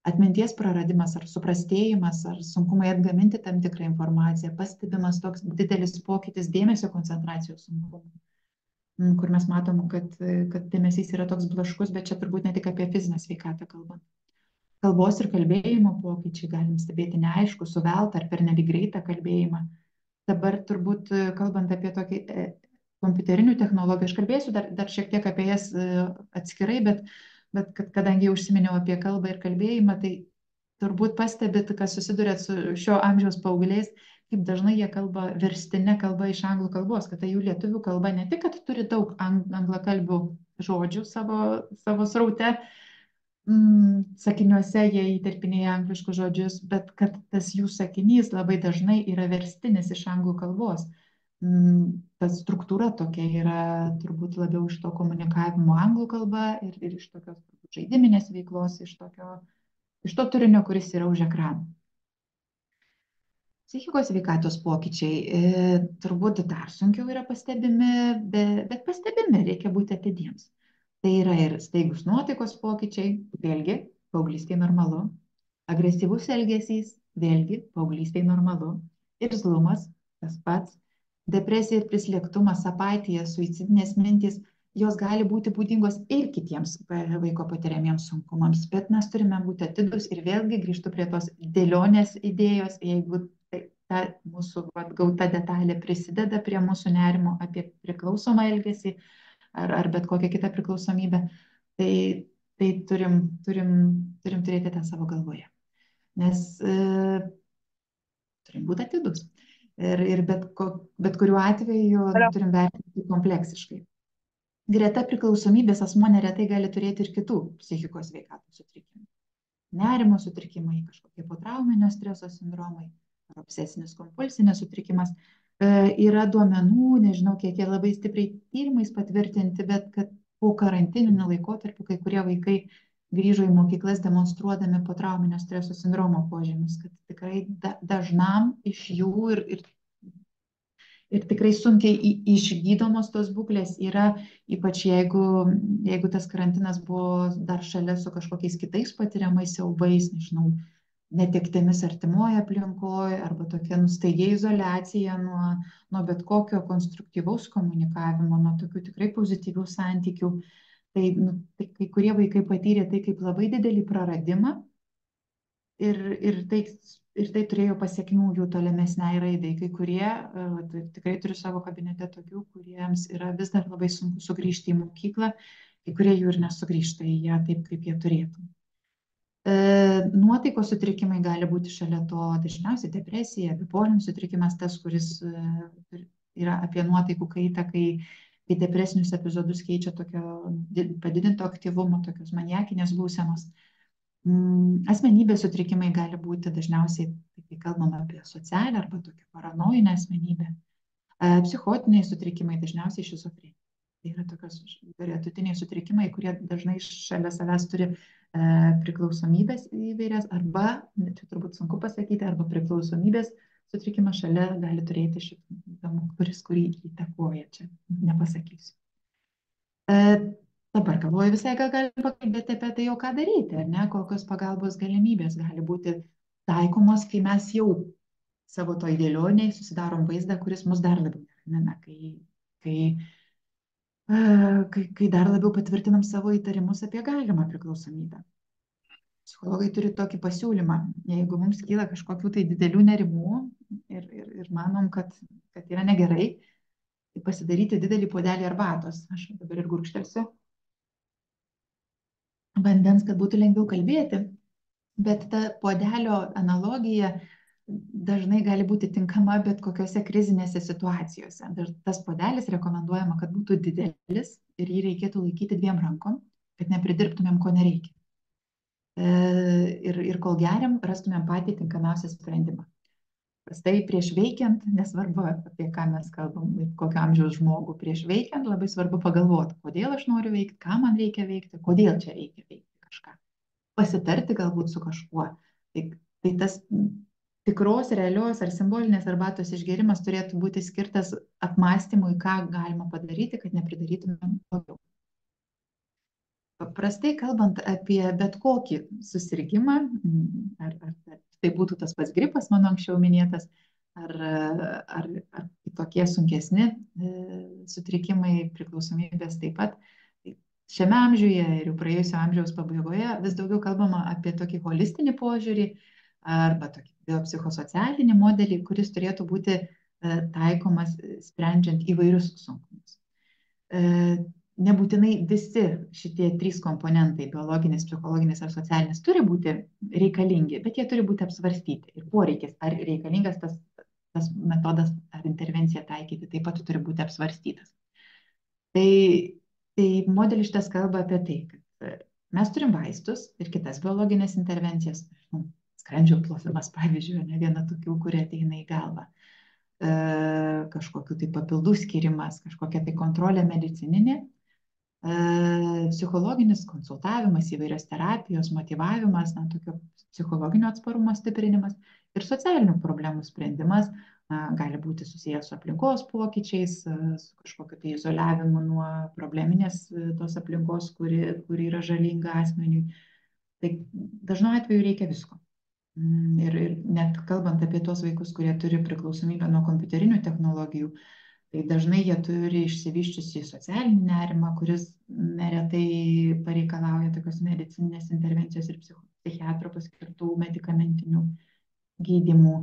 Atminties praradimas ar suprastėjimas, ar sunkumai atgaminti tam tikrą informaciją, pastebimas toks didelis pokytis dėmesio koncentracijos sunkumų, kur mes matom, kad dėmesys yra toks blaškus, bet čia turbūt ne tik apie fizinę sveikatą kalbant. Kalbos ir kalbėjimo pokyčiai galim stebėti neaišku, suveltą ar pernelyg greitą kalbėjimą. Dabar turbūt kalbant apie tokį kompiuterinių technologijų, aš kalbėsiu dar šiek tiek apie jas atskirai, bet kadangi jau užsiminiau apie kalbą ir kalbėjimą, tai turbūt pastebit, kas susidurėt su šio amžiaus paaugliais, kaip dažnai jie kalba verstinė kalba iš anglų kalbos, kad tai jų lietuvių kalba ne tik, kad turi daug anglakalbių žodžių savo sraute, sakiniuose jie įterpinėja angliškus žodžius, bet kad tas jų sakinys labai dažnai yra verstinis iš anglų kalbos. ta struktūra tokia yra turbūt labiau iš to komunikavimo anglų kalba ir iš tokios žaidiminės veiklos, iš to turinio, kuris yra už ekrano. Psichikos sveikatos pokyčiai turbūt dar sunkiau yra pastebimi, bet pastebimi, reikia būti atidiems. Tai yra ir staigus nuotaikos pokyčiai, vėlgi, paauglystėje normalu, agresyvus elgesys, vėlgi, paauglystėje normalu, irzlumas, tas pats, depresija ir prislėgtumas, apatija, suicidinės mintys, jos gali būti būdingos ir kitiems vaiko patiriamiems sunkumams, bet mes turime būti atidus ir vėlgi grįžtu prie tos dėlionės idėjos, jeigu ta mūsų gauta detalė prisideda prie mūsų nerimo apie priklausomą elgesį ar bet kokią kitą priklausomybę, tai turim turėti tą savo galvoje. Nes turim būti atidus. Ir bet kuriuo atveju turim vertinti kompleksiškai. Greta priklausomybės asmuo neretai gali turėti ir kitų psichikos sveikatos sutrikimų. Nerimo sutrikimai, kažkokie potrauminio streso sindromai, ar obsesinis kompulsinis sutrikimas. Yra duomenų, nežinau, kiek jie labai stipriai tyrimais patvirtinti, bet kad po karantininiu laikotarpiu kai kurie vaikai grįžo į mokyklas demonstruodami potrauminio streso sindromo požymius, kad tikrai dažnam iš jų ir tikrai sunkiai išgydomos tos būklės yra, ypač jeigu tas karantinas buvo dar šalia su kažkokiais kitais patiriamais siaubais, nežinau, netektėmis artimoje aplinkoje arba tokia staigia izoliacija nuo bet kokio konstruktyvaus komunikavimo, nuo tokių tikrai pozityvių santykių. Tai kai kurie vaikai patyrė tai kaip labai didelį praradimą ir tai turėjo pasiekmių jų tolimesniai raidai. Kai kurie, tikrai turiu savo kabinete tokių, kuriems yra vis dar labai sunku sugrįžti į mokyklą, kai kurie jų ir nesugrįžta į ją taip, kaip jie turėtų. Nuotaikos sutrikimai gali būti šalia to, dažniausiai depresija, bipolinis sutrikimas, tas, kuris yra apie nuotaikų kaitą, kai depresinius epizodus keičia tokio padidinto aktyvumo, tokios maniakinės būsenos. Asmenybės sutrikimai gali būti dažniausiai, kai kalbam apie socialią arba tokią paranojinę asmenybę. Psichotiniai sutrikimai dažniausiai šizofrenija. Tai yra tokios gretutiniai sutrikimai, kurie dažnai šalia savęs turi priklausomybės įvairias arba, čia turbūt sunku pasakyti, arba priklausomybės sutrikimas šalia gali turėti šitą, kurį įtakoja, čia nepasakysiu. Dabar galvoju, visai gal galim pakalbėti apie tai, jau ką daryti, ar ne, kokios pagalbos galimybės gali būti taikomos, kai mes jau savo toj dėlioniai susidarom vaizdą, kuris mus dar labiau neramina, kai dar labiau patvirtinam savo įtarimus apie galimą priklausomybę. Psichologai turi tokį pasiūlymą, jeigu mums kyla kažkokių tai didelių nerimų ir manom, kad yra negerai, tai pasidaryti didelį puodelį arbatos. Aš dabar ir gurkštelsiu vandens, kad būtų lengviau kalbėti, bet ta puodelio analogija dažnai gali būti tinkama bet kokiose krizinėse situacijose. Tas puodelis rekomenduojama, kad būtų didelis ir jį reikėtų laikyti 2 rankom, kad nepridirbtumėm, ko nereikia. Ir kol geriam, rastumėm patį tinkamiausią sprendimą. Prastai prieš veikiant, nesvarbu apie ką mes kalbam, kokio amžiaus žmogų, prieš veikiant labai svarbu pagalvoti, kodėl aš noriu veikti, ką man reikia veikti, kodėl čia reikia veikti kažką. Pasitarti galbūt su kažkuo. Tai tas tikros, realios ar simbolinės arbatos išgėrimas turėtų būti skirtas apmąstymui, ką galima padaryti, kad nepridarytumėm daugiau. Paprastai kalbant apie bet kokį susirgimą, ar tai būtų tas pats gripas, mano anksčiau minėtas, ar kitokie sunkesni sutrikimai, priklausomybės taip pat, šiame amžiuje ir jau praėjusio amžiaus pabaigoje vis daugiau kalbama apie tokį holistinį požiūrį arba tokį biopsichosocialinį modelį, kuris turėtų būti taikomas sprendžiant įvairius sunkumus. Nebūtinai visi šitie 3 komponentai, biologinis, psichologinis ar socialinis, turi būti reikalingi, bet jie turi būti apsvarstyti. Ir poreikis, ar reikalingas tas metodas ar intervencija taikyti, taip pat turi būti apsvarstytas. Tai modelis šitas kalba apie tai, kad mes turim vaistus ir kitas biologinės intervencijas, skrandžio plovimas, pavyzdžiui, ne viena tokių, kurie ateina į galvą. kažkokiu tai papildų skirimas, kažkokia tai kontrolė medicininė, psichologinis konsultavimas, įvairios terapijos, motyvavimas, na, tokio psichologinio atsparumo stiprinimas ir socialinių problemų sprendimas gali būti susijęs su aplinkos pokyčiais, su kažkokiu tai izoliavimu nuo probleminės tos aplinkos, kuri yra žalinga asmeniui. Tai dažnu atveju reikia visko. Ir net kalbant apie tos vaikus, kurie turi priklausomybę nuo kompiuterinių technologijų, tai dažnai jie turi išsivyščiusi socialinį nerimą, kuris neretai pareikalauja tokios medicininės intervencijos ir psichiatro paskirtų medikamentinių gydymų.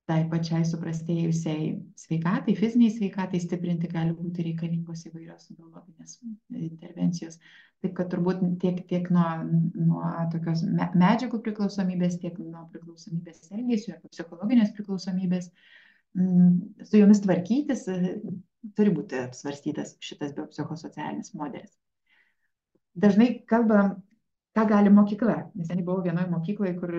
Tai pačiai suprastėjusiai sveikatai, fiziniai sveikatai stiprinti gali būti reikalingos įvairios biologinės intervencijos. Taip kad turbūt tiek nuo tokios medžiagų priklausomybės, tiek nuo priklausomybės elgesio, psichologinės priklausomybės, su jomis tvarkytis turi būti apsvarstytas šitas biopsichosocialinis modelis. Dažnai kalbam, ką gali mokykla. Neseniai buvau vienoje mokykloje, kur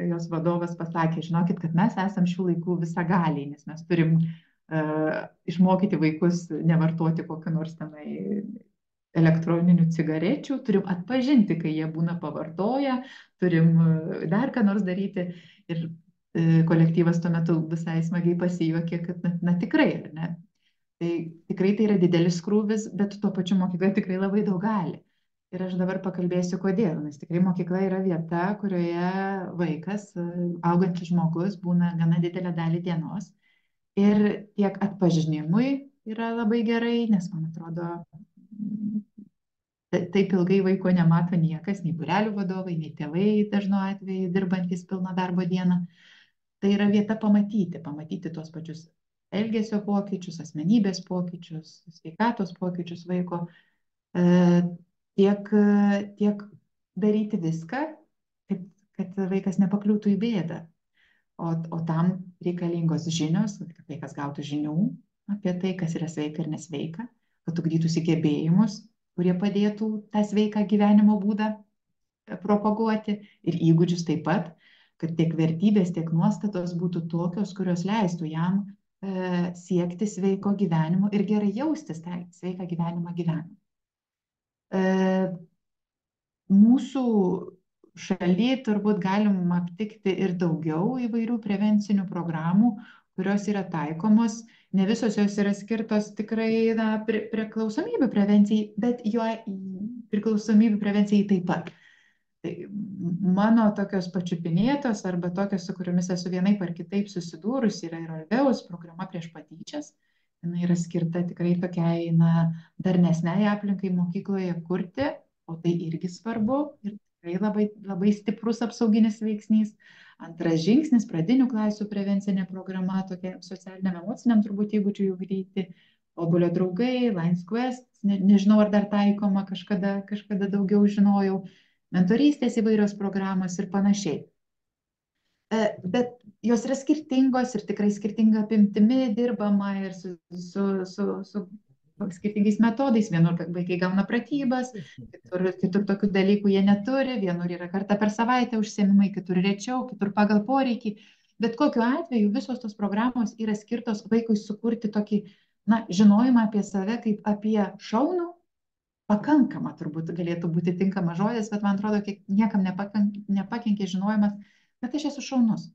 jos vadovas pasakė, žinokit, kad mes esam šių laikų visagaliai, nes mes turim išmokyti vaikus nevartoti kokiu nors tenai elektroninių cigarečių, turim atpažinti, kai jie būna pavartoję, turim dar ką nors daryti. Ir kolektyvas tuo metu visai smagiai pasijuokė, kad na tikrai, ar ne? Tai tikrai tai yra didelis krūvis, bet tuo pačiu mokykla tikrai labai daug gali. Ir aš dabar pakalbėsiu, kodėl. Nes tikrai mokykla yra vieta, kurioje vaikas, augantis žmogus, būna gana didelę dalį dienos. Ir tiek atpažinimui yra labai gerai, nes man atrodo, taip ilgai vaiko nemato niekas, nei būrelių vadovai, nei tėvai dažnu atveju dirbantis pilną darbo dieną. Tai yra vieta pamatyti tuos pačius elgesio pokyčius, asmenybės pokyčius, sveikatos pokyčius vaiko. Tiek daryti viską, kad vaikas nepakliūtų į bėdą. O tam reikalingos žinios, kad vaikas gautų žinių apie tai, kas yra sveika ir nesveika, kad ugdytųsi gebėjimus, kurie padėtų tą sveiką gyvenimo būdą propaguoti, ir įgūdžius taip pat, kad tiek vertybės, tiek nuostatos būtų tokios, kurios leistų jam siekti sveiko gyvenimo ir gerai jaustis tą sveiką gyvenimą gyvenimą. Mūsų šalyje turbūt galim aptikti ir daugiau įvairių prevencinių programų, kurios yra taikomos. Ne visos jos yra skirtos tikrai priklausomybių prevencijai, bet priklausomybių prevencijai taip pat. Tai mano tokios pačiupinėtos arba tokios, su kuriomis esu vienaip ar kitaip susidūrusi, yra ir Orveus programa prieš patyčias. Jis yra skirta tikrai tokiai darnesniai aplinkai mokykloje kurti, o tai irgi svarbu ir tikrai labai, labai stiprus apsauginis veiksnys. Antras žingsnis, pradinių klasių prevencinė programa, tokia socialiniam emociniam turbūt įgūdžių ugdyti. Obuolio draugai, Lions Quest, nežinau ar dar taikoma, kažkada daugiau žinojau, mentorystės įvairios programos ir panašiai. Bet jos yra skirtingos ir tikrai skirtinga apimtimi dirbama ir su skirtingais metodais. Vienur vaikai gauna pratybas, kitur tokių dalykų jie neturi, vienur yra kartą per savaitę užsiėmimai, kitur rečiau, kitur pagal poreikį. Bet kokiu atveju visos tos programos yra skirtos vaikui sukurti tokį žinojimą apie save kaip apie šaunų, pakankamą turbūt galėtų būti tinkamas žodis, bet man atrodo, niekam nepakenkė žinojimas, kad aš esu šaunus.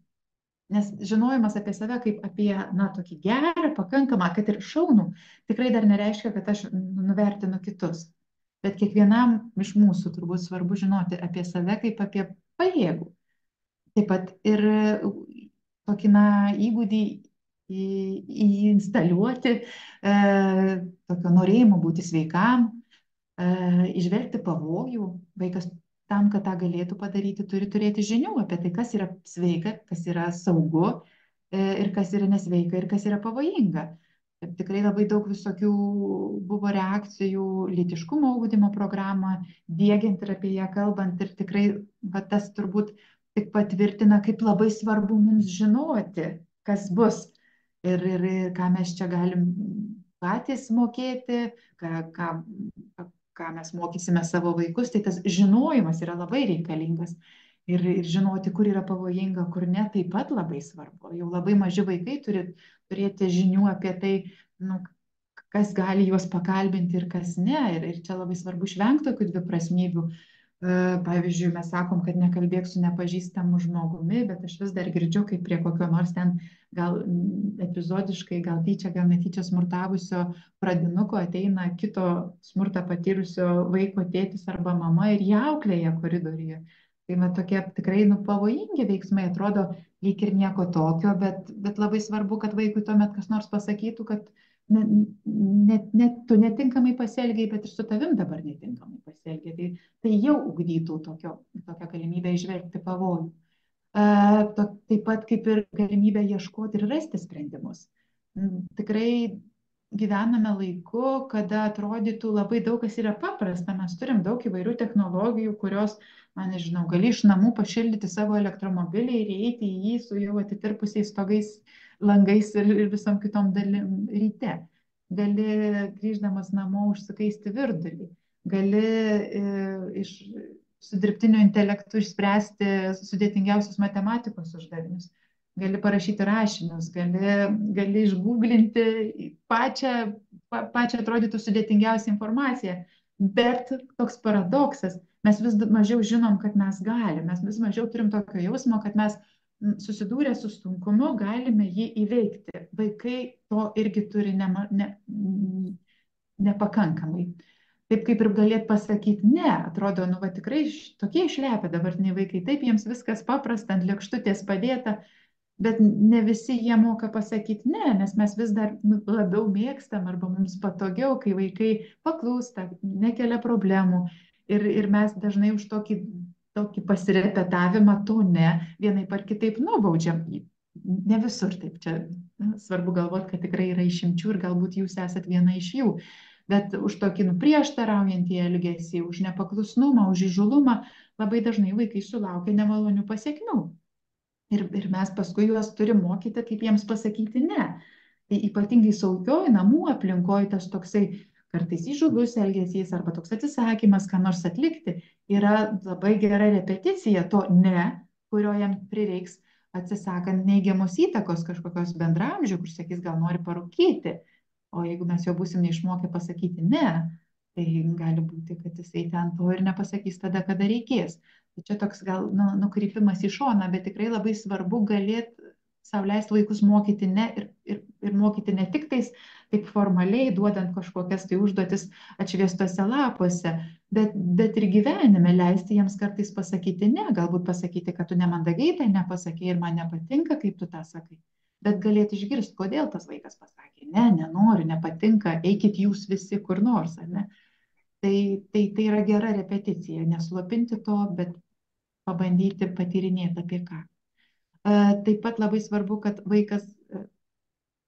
Nes žinojimas apie save kaip apie tokį gerą, pakankamą, kad ir šaunų, tikrai dar nereiškia, kad aš nuvertinu kitus. Bet kiekvienam iš mūsų turbūt svarbu žinoti apie save kaip apie pajėgų. Taip pat ir tokį įgūdį įinstaliuoti, tokio norėjimo būti sveikam, įžvelgti pavojų. Vaikas tam, kad tą galėtų padaryti, turi turėti žinių apie tai, kas yra sveika, kas yra saugu ir kas yra nesveika ir kas yra pavojinga. Ir tikrai labai daug visokių buvo reakcijų, lytiškumo ugdymo programą, diegiant ir apie ją kalbant. Ir tikrai tas turbūt tik patvirtina, kaip labai svarbu mums žinoti, kas bus ir ką mes čia galim patys mokėti, ką mes mokysime savo vaikus, tai tas žinojimas yra labai reikalingas. ir žinoti, kur yra pavojinga, kur ne, taip pat labai svarbu. Jau labai maži vaikai turi turėti žinių apie tai, nu, kas gali juos pakalbinti ir kas ne. Ir čia labai svarbu išvengti tokių dviprasmybių. Pavyzdžiui, mes sakom, kad nekalbėk su nepažįstamu žmogumi, bet aš vis dar girdžiu, kaip prie kokio nors ten gal epizodiškai, gal tyčia, gal netyčia smurtavusio pradinuko ateina kito smurtą patyrusio vaiko tėtis arba mama ir jie auklėja koridoriuje. Tai tokie tikrai pavojingi veiksmai, atrodo lyg ir nieko tokio, bet labai svarbu, kad vaikui tuomet kas nors pasakytų, kad tu netinkamai pasielgiai, bet ir su tavim dabar netinkamai pasielgiai. Tai jau ugdytų tokią galimybę išvelgti pavojų. Taip pat kaip ir galimybę ieškoti ir rasti sprendimus. Tikrai gyvename laiku, kada atrodytų labai daug kas yra paprasta. Mes turim daug įvairių technologijų, kurios, man nežinau, gali iš namų pašildyti savo elektromobilį ir įeiti į jį su jau atitirpusiais stogais, langais ir visom kitom dalim ryte. Gali grįždamas namo užsikaisti virdulį. Gali su dirbtiniu intelektu išspręsti sudėtingiausius matematikos uždavinius. Gali parašyti rašinius, gali išgūglinti pačią atrodytų sudėtingiausią informaciją. Bet toks paradoksas, mes vis mažiau žinom, kad mes galime, mes vis mažiau turim tokio jausmo, kad mes susidūrę su sunkumu galime jį įveikti. Vaikai to irgi turi nepakankamai. Taip kaip ir galėt pasakyti, ne, atrodo, tikrai tokie išlepę dabartiniai vaikai, taip jiems viskas paprasta, ant lėkštutės padėta, bet ne visi jie moka pasakyti ne, nes mes vis dar labiau mėgstam arba mums patogiau, kai vaikai paklūsta, nekelia problemų ir mes dažnai už tokį pasirepetavimą to ne, vienaip ar kitaip nubaudžiam. Ne visur taip, čia svarbu galvoti, kad tikrai yra išimčių ir galbūt jūs esat viena iš jų. Bet už tokį prieštaraujantį elgesį, už nepaklusnumą, už įžūlumą labai dažnai vaikai sulaukia nemalonių pasekmių. Ir mes paskui juos turim mokyti, kaip jiems pasakyti ne. Tai ypatingai saugioj namų aplinkoje tas toksai kartais įžūlus elgesys arba toks atsisakymas, ką nors atlikti, yra labai gera repeticija to ne, kurio jam prireiks atsisakant neigiamos įtakos kažkokios bendraamžių, kur sakys, gal nori parūkyti. O jeigu mes jau būsim neišmokę pasakyti ne, tai gali būti, kad jisai ten to ir nepasakys tada, kada reikės. Tai čia toks gal nukrypimas į šoną, bet tikrai labai svarbu galėti sau leisti vaikus mokyti ne ir mokyti ne tik tais taip formaliai, duodant kažkokias tai užduotis atšviestose lapuose, bet ir gyvenime leisti jiems kartais pasakyti ne, galbūt pasakyti, kad tu nemandagiai tai nepasakei ir man nepatinka, kaip tu tą sakai. Bet galėti išgirsti, kodėl tas vaikas pasakė, ne, nenoriu, nepatinka, eikit jūs visi kur nors, ar ne? Tai yra gera repeticija, neslopinti to, bet pabandyti patyrinėti apie ką. Taip pat labai svarbu, kad vaikas,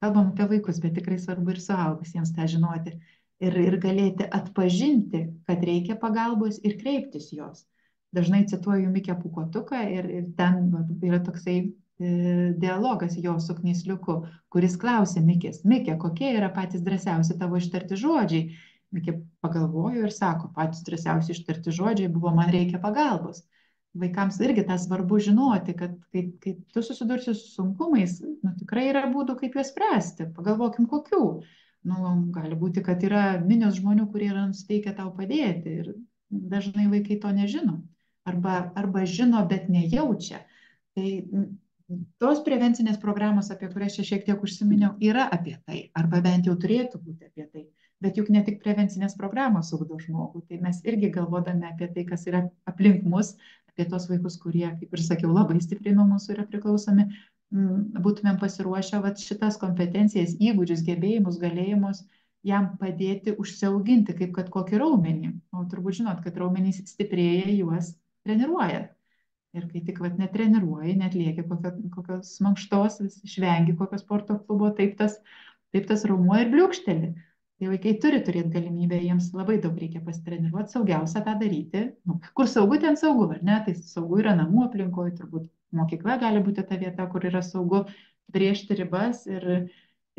kalbam apie vaikus, bet tikrai svarbu ir suaugusiems tą žinoti, ir galėti atpažinti, kad reikia pagalbos ir kreiptis jos. Dažnai cituoju Mikę Pūkuotuką ir ten yra toksai dialogas jo su Knysliuku, kuris klausė Mikės, Mikė, kokie yra patys drąsiausi tavo ištarti žodžiai? Mikė pagalvojo ir sako, patys drąsiausi ištarti žodžiai buvo, man reikia pagalbos. Vaikams irgi tą svarbu žinoti, kad kai tu susidursi su sunkumais, tikrai yra būdų, kaip juos spręsti. Pagalvokim, kokių. Gali būti, kad yra minios žmonių, kurie yra nusiteikę tau padėti ir dažnai vaikai to nežino. Arba žino, bet nejaučia. Tai tos prevencinės programos, apie kurias čia šiek tiek užsiminiau, yra apie tai, arba bent jau turėtų būti apie tai. Bet juk ne tik prevencinės programos ugdo žmogų, tai mes irgi galvodami apie tai, kas yra aplink mus, apie tos vaikus, kurie, kaip ir sakiau, labai stipriai nuo mūsų yra priklausomi, būtumėm pasiruošę šitas kompetencijas, įgūdžius, gebėjimus, galėjimus jam padėti užsiauginti, kaip kad kokį raumenį. O turbūt žinot, kad raumenys stiprėja juos treniruojant. Ir kai tik netreniruoji, netlieki kokios mankštos, išvengi kokio sporto klubo, taip tas raumuo ir bliūkšteli. Tai vaikai turi turėti galimybę, jiems labai daug reikia pasitreniruoti, saugiausia tą daryti. Kur saugu, ten saugu, ar ne? Tai saugu yra namų aplinkoje, turbūt mokykla gali būti ta vieta, kur yra saugu brėžti ribas ir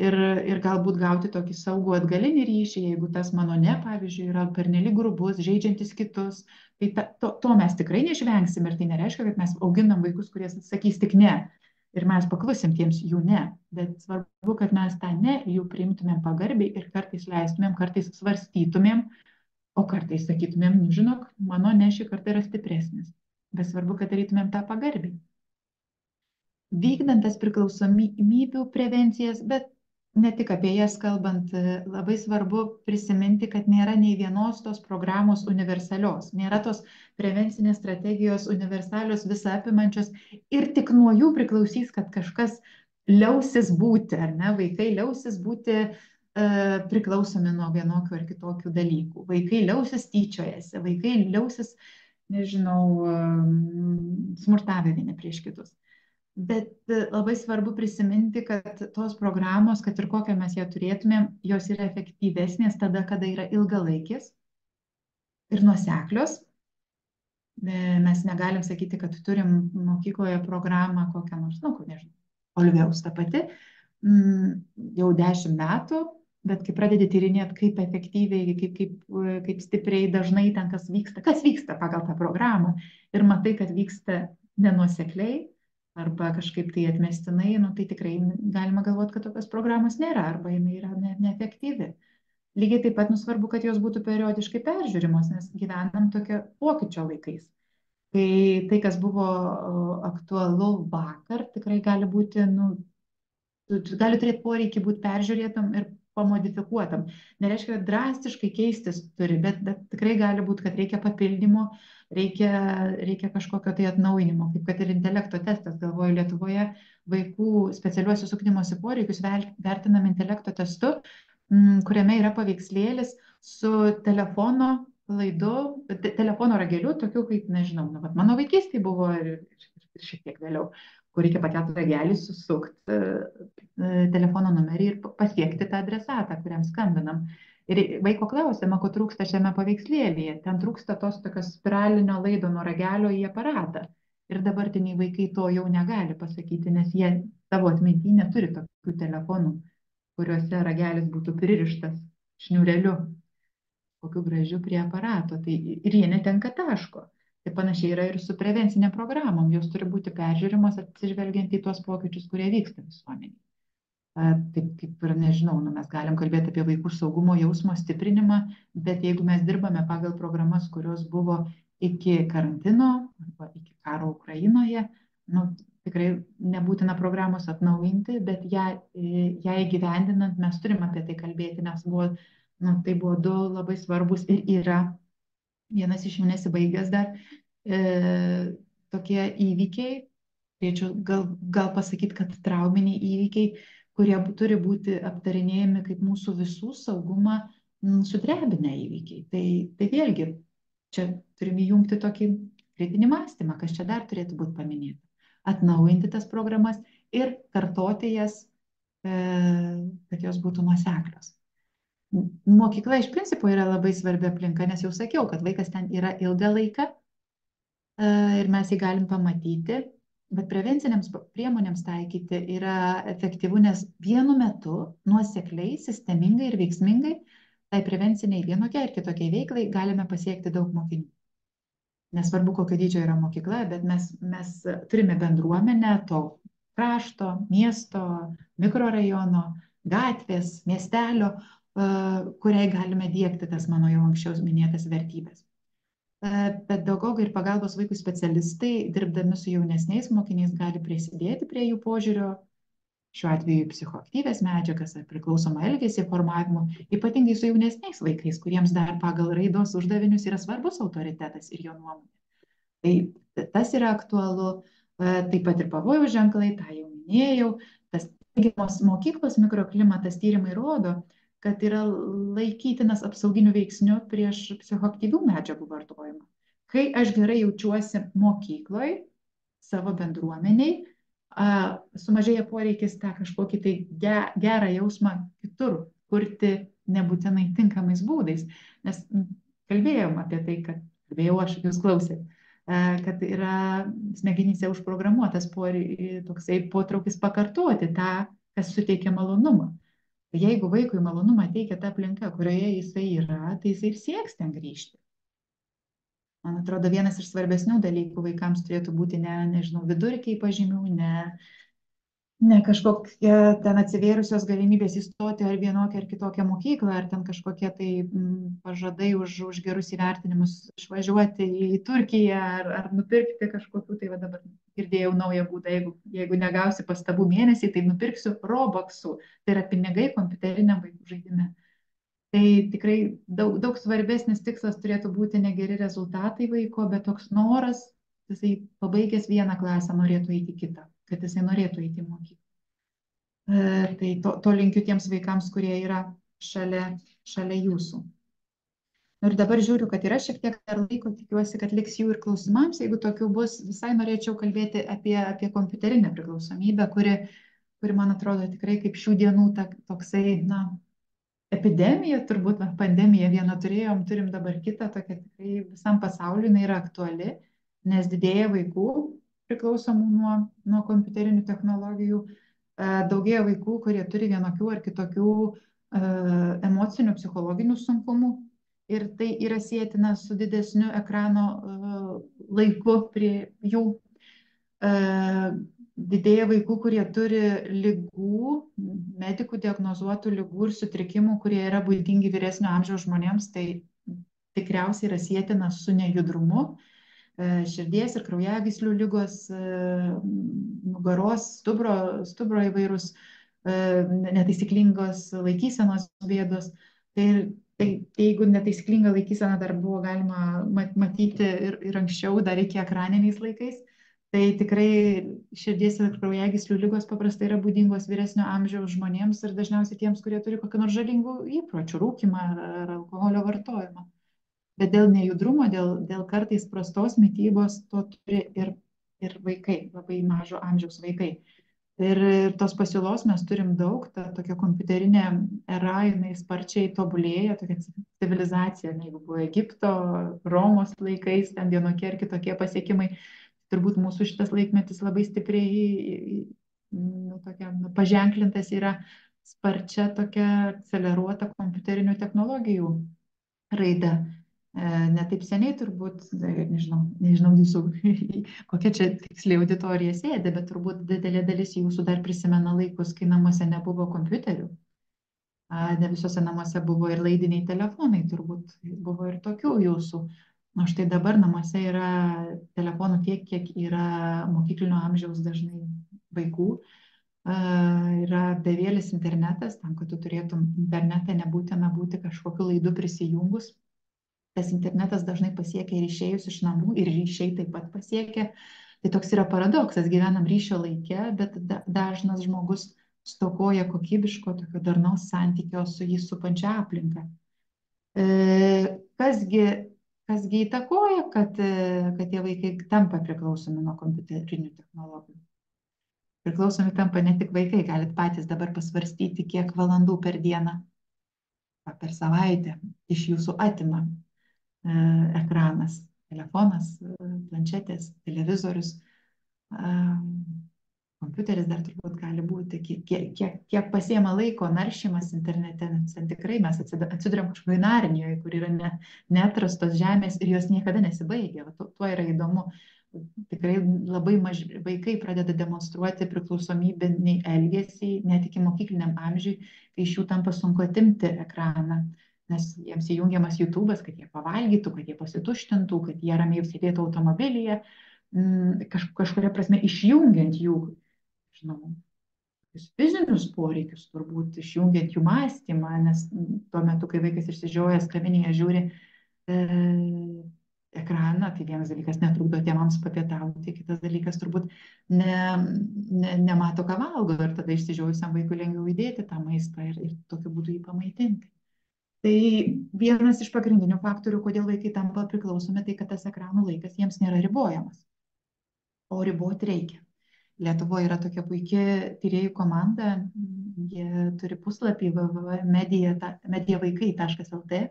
ir galbūt gauti tokį saugų atgalinį ryšį, jeigu tas mano ne, pavyzdžiui, yra pernelyg grubus, žaidžiantis kitus. Tai to mes tikrai neišvengsim ir tai nereiškia, kad mes auginam vaikus, kurie sakys tik ne. Ir mes paklusim tiems jų ne. Bet svarbu, kad mes tą ne jų priimtumėm pagarbiai ir kartais leistumėm, kartais svarstytumėm, o kartais sakytumėm, nu žinok, mano ne šį kartą yra stipresnis. Bet svarbu, kad darytumėm tą pagarbiai. Vykdant tas priklausomybių prevencijas, bet ne tik apie jas kalbant, labai svarbu prisiminti, kad nėra nei vienos tos programos universalios, nėra tos prevencinės strategijos universalios, visą apimančios ir tik nuo jų priklausys, kad kažkas liausis būti, ar ne, vaikai liausis būti priklausomi nuo vienokių ar kitokių dalykų, vaikai liausis tyčiojasi, vaikai liausis, nežinau, smurtavę vieni prieš kitus. Bet labai svarbu prisiminti, kad tos programos, kad ir kokią mes ją turėtumėm, jos yra efektyvesnės tada, kada yra ilgalaikės ir nuoseklios. Mes negalim sakyti, kad turim mokykloje programą kokią nors, nu, nežinau, Olivėjaus ta pati, jau 10 metų, bet kai pradedi tyrinėti, kaip efektyviai, kaip stipriai dažnai ten kas vyksta pagal tą programą ir matai, kad vyksta nenuosekliai, arba kažkaip tai atmestinai, nu, tai tikrai galima galvoti, kad tokios programos nėra, arba jinai yra neefektyvi. Lygiai taip pat svarbu, kad jos būtų periodiškai peržiūrimos, nes gyvenam tokio pokyčio laikais. Kai tai, kas buvo aktualu vakar, tikrai gali būti, gali turėti poreikį būti peržiūrėtam ir pamodifikuotam. Nereiškia, kad drastiškai keistis turi, bet tikrai gali būti, kad reikia papildymo, reikia kažkokio tai atnaujinimo, kaip kad ir intelekto testas. Galvoju, Lietuvoje vaikų specialiuosius ugdymosi poreikius vertinam intelekto testu, kuriame yra paveikslėlis su telefono rageliu, tokiu kaip, nežinau, mano vaikystėje buvo ir šiek tiek vėliau, kur reikia pakelti ragelį, susukti telefono numerį ir pasiekti tą adresatą, kuriam skambinam. Ir vaiko klausiama, ko trūksta šiame paveikslėlyje. Ten trūksta tos tokios spiralinio laido nuo ragelio į aparatą. Ir dabartiniai vaikai to jau negali pasakyti, nes jie savo atminty neturi tokių telefonų, kuriuose ragelis būtų pririštas šniūreliu, kokiu gražiu prie aparato. Tai ir jie netenka taško. Tai panašiai yra ir su prevencinė programom. Jos turi būti peržiūrimos atsižvelgiant į tuos pokyčius, kurie vyksta visuomenėje. Taip kaip ir nežinau, mes galim kalbėti apie vaikų saugumo jausmo stiprinimą, bet jeigu mes dirbame pagal programas, kurios buvo iki karantino arba iki karo Ukrainoje, tikrai nebūtina programos atnaujinti, bet ją įgyvendinant mes turim apie tai kalbėti, nes tai buvo du labai svarbus ir yra vienas iš jų nesibaigęs dar tokie įvykiai, turėčiau gal pasakyti, kad trauminiai įvykiai, kurie turi būti aptarinėjami kaip mūsų visų saugumą sudrebinę įvykiai. Tai vėlgi, čia turime įjungti tokį kritinį mąstymą, kas čia dar turėtų būti paminėta. Atnaujinti tas programas ir kartoti jas, kad jos būtų nuoseklios. Mokykla iš principo yra labai svarbi aplinka, nes jau sakiau, kad vaikas ten yra ilgą laiką ir mes jį galim pamatyti. Bet prevencinėms priemonėms taikyti yra efektyvu, nes vienu metu nuosekliai, sistemingai ir veiksmingai tai prevenciniai vienokiai ir kitokiai veiklai galime pasiekti daug mokinių. Nesvarbu, kokio dydžio yra mokykla, bet mes turime bendruomenę to krašto, miesto, mikrorajono, gatvės, miestelio, kuriai galime diegti tas mano jau anksčiau minėtas vertybės. Pedagogai ir pagalbos vaikų specialistai, dirbdami su jaunesniais mokiniais, gali prisidėti prie jų požiūrio, šiuo atveju psichoaktyvias medžiagas ar priklausomą elgesį formavimo, ypatingai su jaunesniais vaikais, kuriems dar pagal raidos uždavinius yra svarbus autoritetas ir jo nuomonė. Tai tas yra aktualu, taip pat ir pavojaus ženklai, tą jau minėjau, tas teigiamos mokyklos mikroklimatas tyrimai rodo, kad yra laikytinas apsauginiu veiksniu prieš psichoaktyvių medžiagų vartojimą. Kai aš gerai jaučiuosi mokykloje, savo bendruomeniai, sumažėja poreikis tą kažkokį tai gerą jausmą kitur kurti nebūtinai tinkamais būdais. Nes kalbėjom apie tai, kad kalbėjau aš, jūs klausėt, kad yra smegenyse užprogramuotas toksai potraukis pakartoti tą, kas suteikia malonumą. Jeigu vaikui malonumą teikia ta aplinka, kurioje jisai yra, tai jisai ir sieks ten grįžti. Man atrodo, vienas iš svarbesnių dalykų vaikams turėtų būti nežinau, vidurkiai pažymių, ne kažkokie ten atsivėrusios galimybės įstoti ar vienokią ar kitokią mokyklą, ar ten kažkokie tai pažadai už gerus įvertinimus išvažiuoti į Turkiją ar nupirkti kažkokių, tai va dabar girdėjau naują būdą, jeigu negausi pastabų mėnesį, tai nupirksiu Robuxų, tai yra pinigai kompiuteriniam vaikų žaidime. Tai tikrai daug svarbesnis tikslas turėtų būti ne geri rezultatai vaiko, bet toks noras, jisai pabaigęs vieną klasę norėtų eiti į kitą, kad jisai norėtų eiti į mokyklą. Tai to linkiu tiems vaikams, kurie yra šalia jūsų. Ir dabar žiūriu, kad yra šiek tiek dar laiko, tikiuosi, kad liks jų ir klausimams. Jeigu tokių bus, visai norėčiau kalbėti apie kompiuterinę priklausomybę, kuri man atrodo tikrai kaip šių dienų toksai, epidemija, turbūt pandemija vieną turėjom, turim dabar kitą, tokia tikrai visam pasauliu jinai yra aktuali, nes didėja vaikų priklausomų nuo kompiuterinių technologijų, daugėja vaikų, kurie turi vienokių ar kitokių emocinių, psichologinių sunkumų ir tai yra sėtina su didesniu ekrano laiku prie jų. Didėja vaikų, kurie turi lygų, medikų diagnozuotų lygų ir sutrikimų, kurie yra būdingi vyresnio amžiaus žmonėms, tai tikriausiai yra sėtina su nejudrumu, širdies ir kraujagyslių lygos, nugaros, stubro įvairūs netaisyklingos laikysenos bėdos. Tai jeigu netaisyklinga laikysena dar buvo galima matyti ir anksčiau, dar iki ekraniniais laikais, tai tikrai širdies ir kraujagyslių lygos paprastai yra būdingos vyresnio amžiaus žmonėms ir dažniausiai tiems, kurie turi kokį nors žalingų įpročių, rūkymą ar alkoholio vartojimą. Bet dėl nejudrumo, dėl kartais prastos mitybos, to turi ir vaikai, labai mažo amžiaus vaikai. Ir tos pasiūlos mes turim daug, ta tokia kompiuterinė era, jinai sparčiai tobulėja, tokia civilizacija, jeigu buvo Egipto, Romos laikais, ten vienokie ar kitokie pasiekimai, turbūt mūsų šitas laikmetis labai stipriai paženklintas yra sparčia tokia akceleruota kompiuterinių technologijų raida. Netaip seniai turbūt, nežinau jūsų, kokia čia tiksliai auditorija sėdė, bet turbūt didelė dalis jūsų dar prisimena laikus, kai namuose nebuvo kompiuterių. Ne visose namuose buvo ir laidiniai telefonai, turbūt buvo ir tokių jūsų. O štai dabar namuose yra telefonų tiek, kiek yra mokyklinio amžiaus dažnai vaikų. Yra bevėlis internetas, tam, kad tu turėtum internetą, nebūtina būti kažkokiu laidu prisijungus. Tas internetas dažnai pasiekia ir išėjus iš namų, ir ryšiai taip pat pasiekia. Tai toks yra paradoksas, gyvenam ryšio laike, bet dažnas žmogus stokoja kokybiško, tokio darnaus santykio su jį supančia aplinka. Kasgi įtakoja, kad tie vaikai tampa priklausomi nuo kompiuterinių technologijų? Priklausomi tampa ne tik vaikai, galit patys dabar pasvarstyti, kiek valandų per dieną, per savaitę iš jūsų atima ekranas, telefonas, planšetės, televizorius, kompiuteris dar turbūt gali būti, kiek pasiema laiko naršymas internete, nes tikrai mes atsiduriam kažkokioje Narnijoje, kur yra neatrastos žemės ir jos niekada nesibaigia. Tuo yra įdomu. Tikrai labai maži vaikai pradeda demonstruoti priklausomybinį elgesį, net iki mokykliniam amžiui, kai iš jų tampa sunku atimti ekraną. Nes jiems įjungiamas YouTube'as, kad jie pavalgytų, kad jie pasituštintų, kad jie ramiai sėdėtų automobilyje, kažkuria prasme išjungiant jų, fizinius poreikius, turbūt išjungiant jų mąstymą, nes tuo metu, kai vaikas išsižiojęs kavinėje žiūri ekraną, tai vienas dalykas netrukdo tėvams papietauti, kitas dalykas turbūt nemato, ką valgo ir tada išsižiojusiam vaikui lengviau įdėti tą maistą ir tokiu būdu jį pamaitinti. Tai vienas iš pagrindinių faktorių, kodėl vaikai tampa priklausomi, tai kad tas ekranų laikas jiems nėra ribojamas, o riboti reikia. Lietuvoje yra tokia puikia tyrėjų komanda, jie turi puslapį mediavaikai.lt,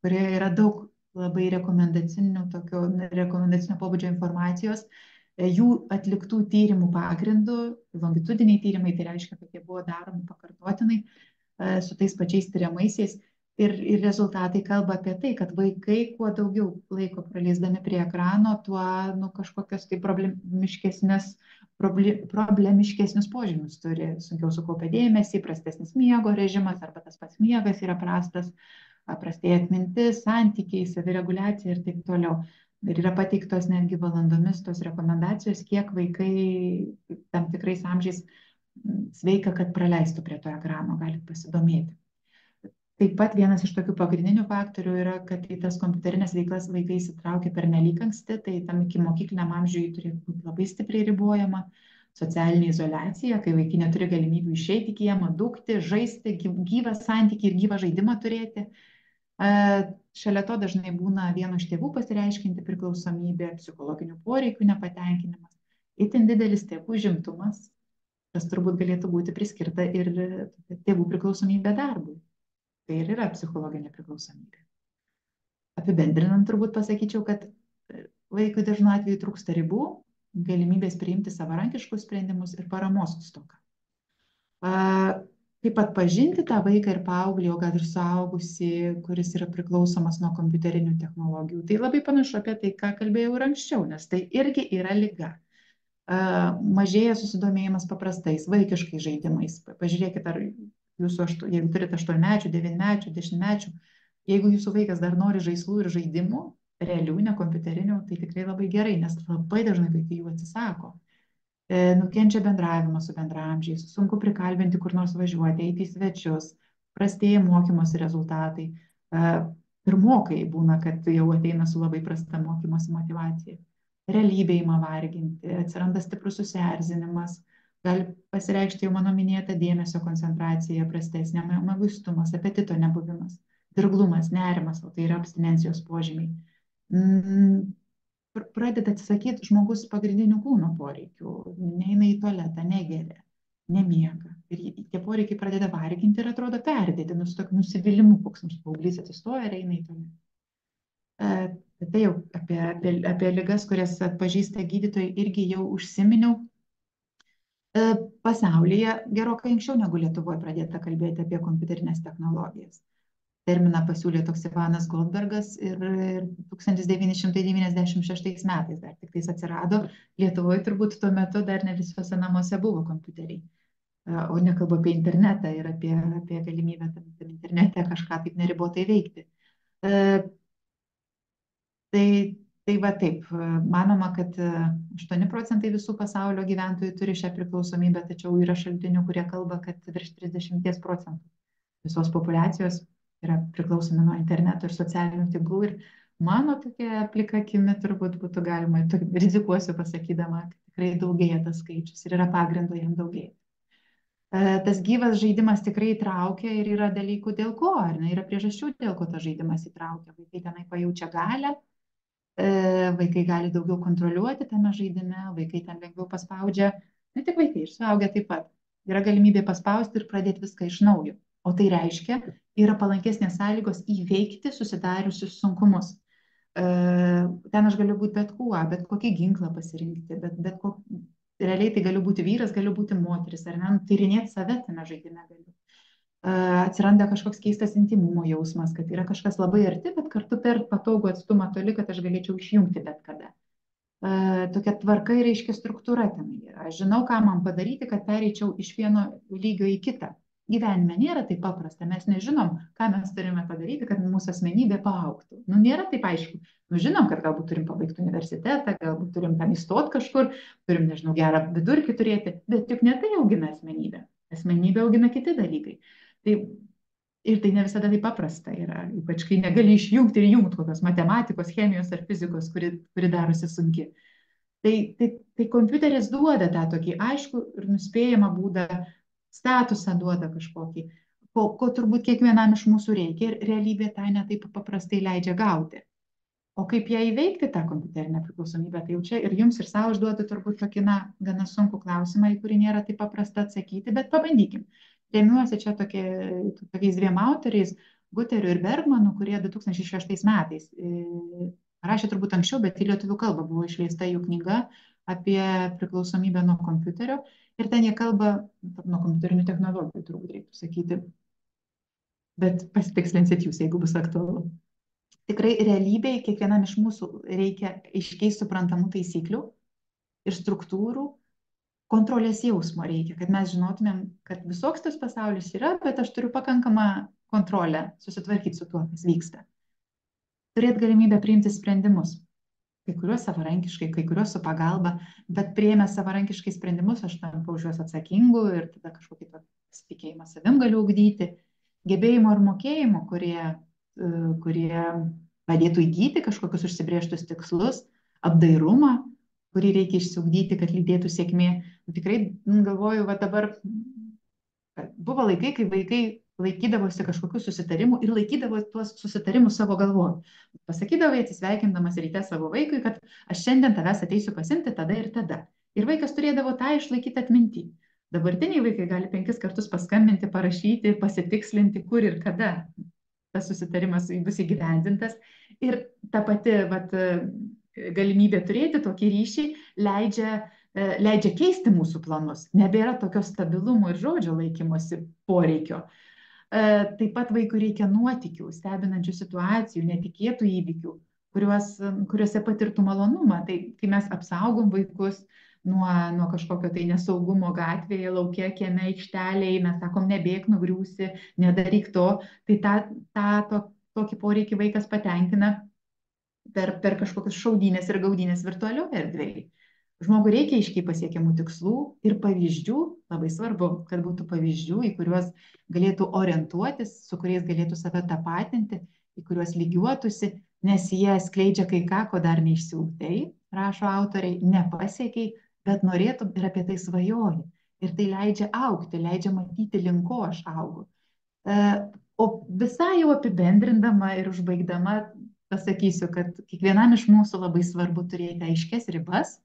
kurioje yra daug labai rekomendacinio pobūdžio informacijos, jų atliktų tyrimų pagrindų, longitudiniai tyrimai, tai reiškia, kad jie buvo daromi pakartotinai, su tais pačiais tyriamaisiais. Ir rezultatai kalba apie tai, kad vaikai kuo daugiau laiko praleisdami prie ekrano, tuo kažkokios tai problemiškesnius požymius turi. Sunkiau sukaupia dėmesį, prastesnis miego režimas arba tas pats miegas yra prastas, prastėja atmintis, santykiai, savireguliacija ir taip toliau. Ir yra pateiktos netgi valandomis tos rekomendacijos, kiek vaikai tam tikrais amžiais sveika, kad praleistų prie to ekrano, galite pasidomėti. Taip pat vienas iš tokių pagrindinių faktorių yra, kad į tas kompiuterinės veiklas vaikai įsitraukia pernelyg anksti, tai tam iki mokykliniam amžiui turėtų būti labai stipriai ribojama. Socialinė izoliacija, kai vaikai neturi galimybių išeiti į kiemą, dūkti, žaisti, gyvą santykį ir gyvą žaidimą turėti. Šalia to dažnai būna vieno iš tėvų pasireiškinti priklausomybė, psichologinių poreikių nepatenkinimas, itin didelis tėvų užimtumas, kas turbūt galėtų būti priskirta ir tėvų priklausomybė darbui. Tai ir yra psichologinė priklausomybė. Apibendrinant, turbūt pasakyčiau, kad vaikui dažnu atveju trūksta ribų, galimybės priimti savarankiškus sprendimus ir paramos stoka. Kaip atpažinti tą vaiką ir paauglį, o gal ir suaugusį, kuris yra priklausomas nuo kompiuterinių technologijų. Tai labai panašu apie tai, ką kalbėjau ir anksčiau, nes tai irgi yra liga. Mažėja susidomėjimas paprastais, vaikiškais žaidimais. Pažiūrėkit, ar jūsų, jeigu turite 8-mečių, 9-mečių, 10-mečių, jeigu jūsų vaikas dar nori žaislų ir žaidimų, realių, ne kompiuterinių, tai tikrai labai gerai, nes labai dažnai vaikai jų atsisako. Nukenčia bendravimas su bendraamžiais, sunku prikalbinti kur nors važiuoti, eiti į svečius, prastėja mokymosi rezultatai. Pirmokai būna, kad jau ateina su labai prasta mokymosi motyvacija. Realybė ima varginti, atsiranda stiprus susierzinimas, gali pasireikšti jau mano minėta dėmesio koncentracija prastesnė, mieguistumas, apetito nebuvimas, dirglumas, nerimas, o tai yra abstinencijos požymiai. Pradeda atsisakyti žmogus pagrindinių kūno poreikių, neina į tualetą, negeria, nemiega. Ir tie poreikiai pradeda varginti ir atrodo perdėti, su tokiu nusivylimu, koks nors paauglys atsistoja ir eina į tualetą. Tai jau apie ligas, kurias atpažįsta gydytojai, irgi jau užsiminiau. Pasaulyje gerokai anksčiau negu Lietuvoje pradėta kalbėti apie kompiuterinės technologijas. Terminą pasiūlė toks Ivanas Goldbergas ir 1996 metais dar tik tais atsirado. Lietuvoje turbūt tuo metu dar ne visuose namuose buvo kompiuteriai. O nekalbu apie internetą ir apie galimybę tam internete kažką taip neribotai veikti. Tai va taip, manoma, kad 8% visų pasaulio gyventojų turi šią priklausomybę, tačiau yra šaltinių, kurie kalba, kad virš 30% visos populiacijos yra priklausomi nuo interneto ir socialinių tinklų. Ir mano tokia plika akimi turbūt būtų galima, rizikuosiu pasakydama, kad tikrai daugėja tas skaičius ir yra pagrindo jam daugėti. Tas gyvas žaidimas tikrai įtraukia ir yra dalykų dėl ko, ar ne, yra priežasčių, dėl ko tas žaidimas įtraukia. Vaikai tenai pajaučia galią, vaikai gali daugiau kontroliuoti tame žaidime, vaikai ten lengviau paspaudžia, ne tik vaikai, ir suaugę taip pat. Yra galimybė paspausti ir pradėti viską iš naujo. O tai reiškia, yra palankesnės sąlygos įveikti susidariusius sunkumus. Ten aš galiu būti bet kuo, bet kokį ginklą pasirinkti, realiai tai galiu būti vyras, galiu būti moteris, ar ne, tyrinėti save tame žaidime galiu. Atsiranda kažkoks keistas intimumo jausmas, kad yra kažkas labai arti, bet kartu per patogų atstumą toli, kad aš galėčiau išjungti bet kada. Tokia tvarka ir aiški struktūra ten yra. Aš žinau, ką man padaryti, kad pereičiau iš vieno lygio į kitą. Gyvenime nėra taip paprasta, mes nežinom, ką mes turime padaryti, kad mūsų asmenybė paaugtų. Nėra taip aišku. Žinom, kad galbūt turim pabaigti universitetą, galbūt turim ten įstoti kažkur, turim, nežinau, gerą vidurkį turėti, bet juk ne tai augina asmenybę. Asmenybę augina kiti dalykai. Ir tai ne visada taip paprasta yra, ypač kai negali išjungti ir jungti kokios matematikos, chemijos ar fizikos, kuri darosi sunki. Tai kompiuteris duoda tą tokį aišku ir nuspėjamą būdą, statusą duoda kažkokį, ko turbūt kiekvienam iš mūsų reikia ir realybė tą netaip paprastai leidžia gauti. O kaip ją įveikti, tą kompiuterinę priklausomybę, tai jau čia ir jums ir savo užduodu turbūt tokį, gana sunkų klausimą, į kurį nėra taip paprasta atsakyti, bet pabandykim. Remiuosi čia tokiais dviem autoriais, Guteriu ir Bergmanu, kurie 2006 metais rašė turbūt anksčiau, bet į lietuvių kalbą buvo išleista jų knyga apie priklausomybę nuo kompiuterio. Ir ten jie kalba, nuo kompiuterinių technologijų, turbūt reiktų sakyti. bet pasitikslinsit jūs, jeigu bus aktualu. Tikrai realybėje kiekvienam iš mūsų reikia aiškiai suprantamų taisyklių ir struktūrų, kontrolės jausmo reikia, kad mes žinotumėm, kad visoks tas pasaulis yra, bet aš turiu pakankamą kontrolę susitvarkyti su tuo, kas vyksta. Turėti galimybę priimti sprendimus. Kai kuriuos savarankiškai, kai kuriuos su pagalba, bet priėmę savarankiškai sprendimus, aš tampu už juos atsakingu ir tada kažkokį pasitikėjimą savim galiu ugdyti, gebėjimo ir mokėjimo, kurie padėtų įgyti kažkokius užsibrėžtus tikslus, apdairumą, kurį reikia išsiugdyti, kad lydėtų sėkmė. Tikrai galvoju, va dabar buvo laikai, kai vaikai laikydavosi kažkokių susitarimų ir laikydavo tuos susitarimus savo galvoj. Pasakydavo atsisveikindamas ryte savo vaikui, kad aš šiandien tavęs ateisiu pasimti tada ir tada. Ir vaikas turėdavo tą išlaikyti atminti. Dabartiniai vaikai gali 5 kartus paskambinti, parašyti, pasitikslinti, kur ir kada tas susitarimas bus įgyvendintas. Ir ta pati galimybė turėti tokį ryšį leidžia keisti mūsų planus. Nebėra tokio stabilumo ir žodžio laikymosi poreikio. Taip pat vaikui reikia nuotykių, stebinančių situacijų, netikėtų įvykių, kuriuose patirtų malonumą. Tai kai mes apsaugom vaikus nuo kažkokio tai nesaugumo gatvėje, lauke, kieme, aikštelėje, mes sakom, nebėk, nugriūsi, nedaryk to, tai tokį poreikį vaikas patenkina per kažkokias šaudynės ir gaudynės virtualioje erdvėje. Žmogui reikia aiškiai pasiekiamų tikslų ir pavyzdžių, labai svarbu, kad būtų pavyzdžių, į kuriuos galėtų orientuotis, su kuriais galėtų save tapatinti, į kuriuos lygiuotųsi, nes jie skleidžia kai ką, ko dar neišsiugdai, rašo autoriai, nepasiekiai, bet norėtum ir apie tai svajoji. Ir tai leidžia augti, leidžia matyti, link ko aš augu. O visai jau apibendrindama ir užbaigdama pasakysiu, kad kiekvienam iš mūsų labai svarbu turėti aiškias ribas,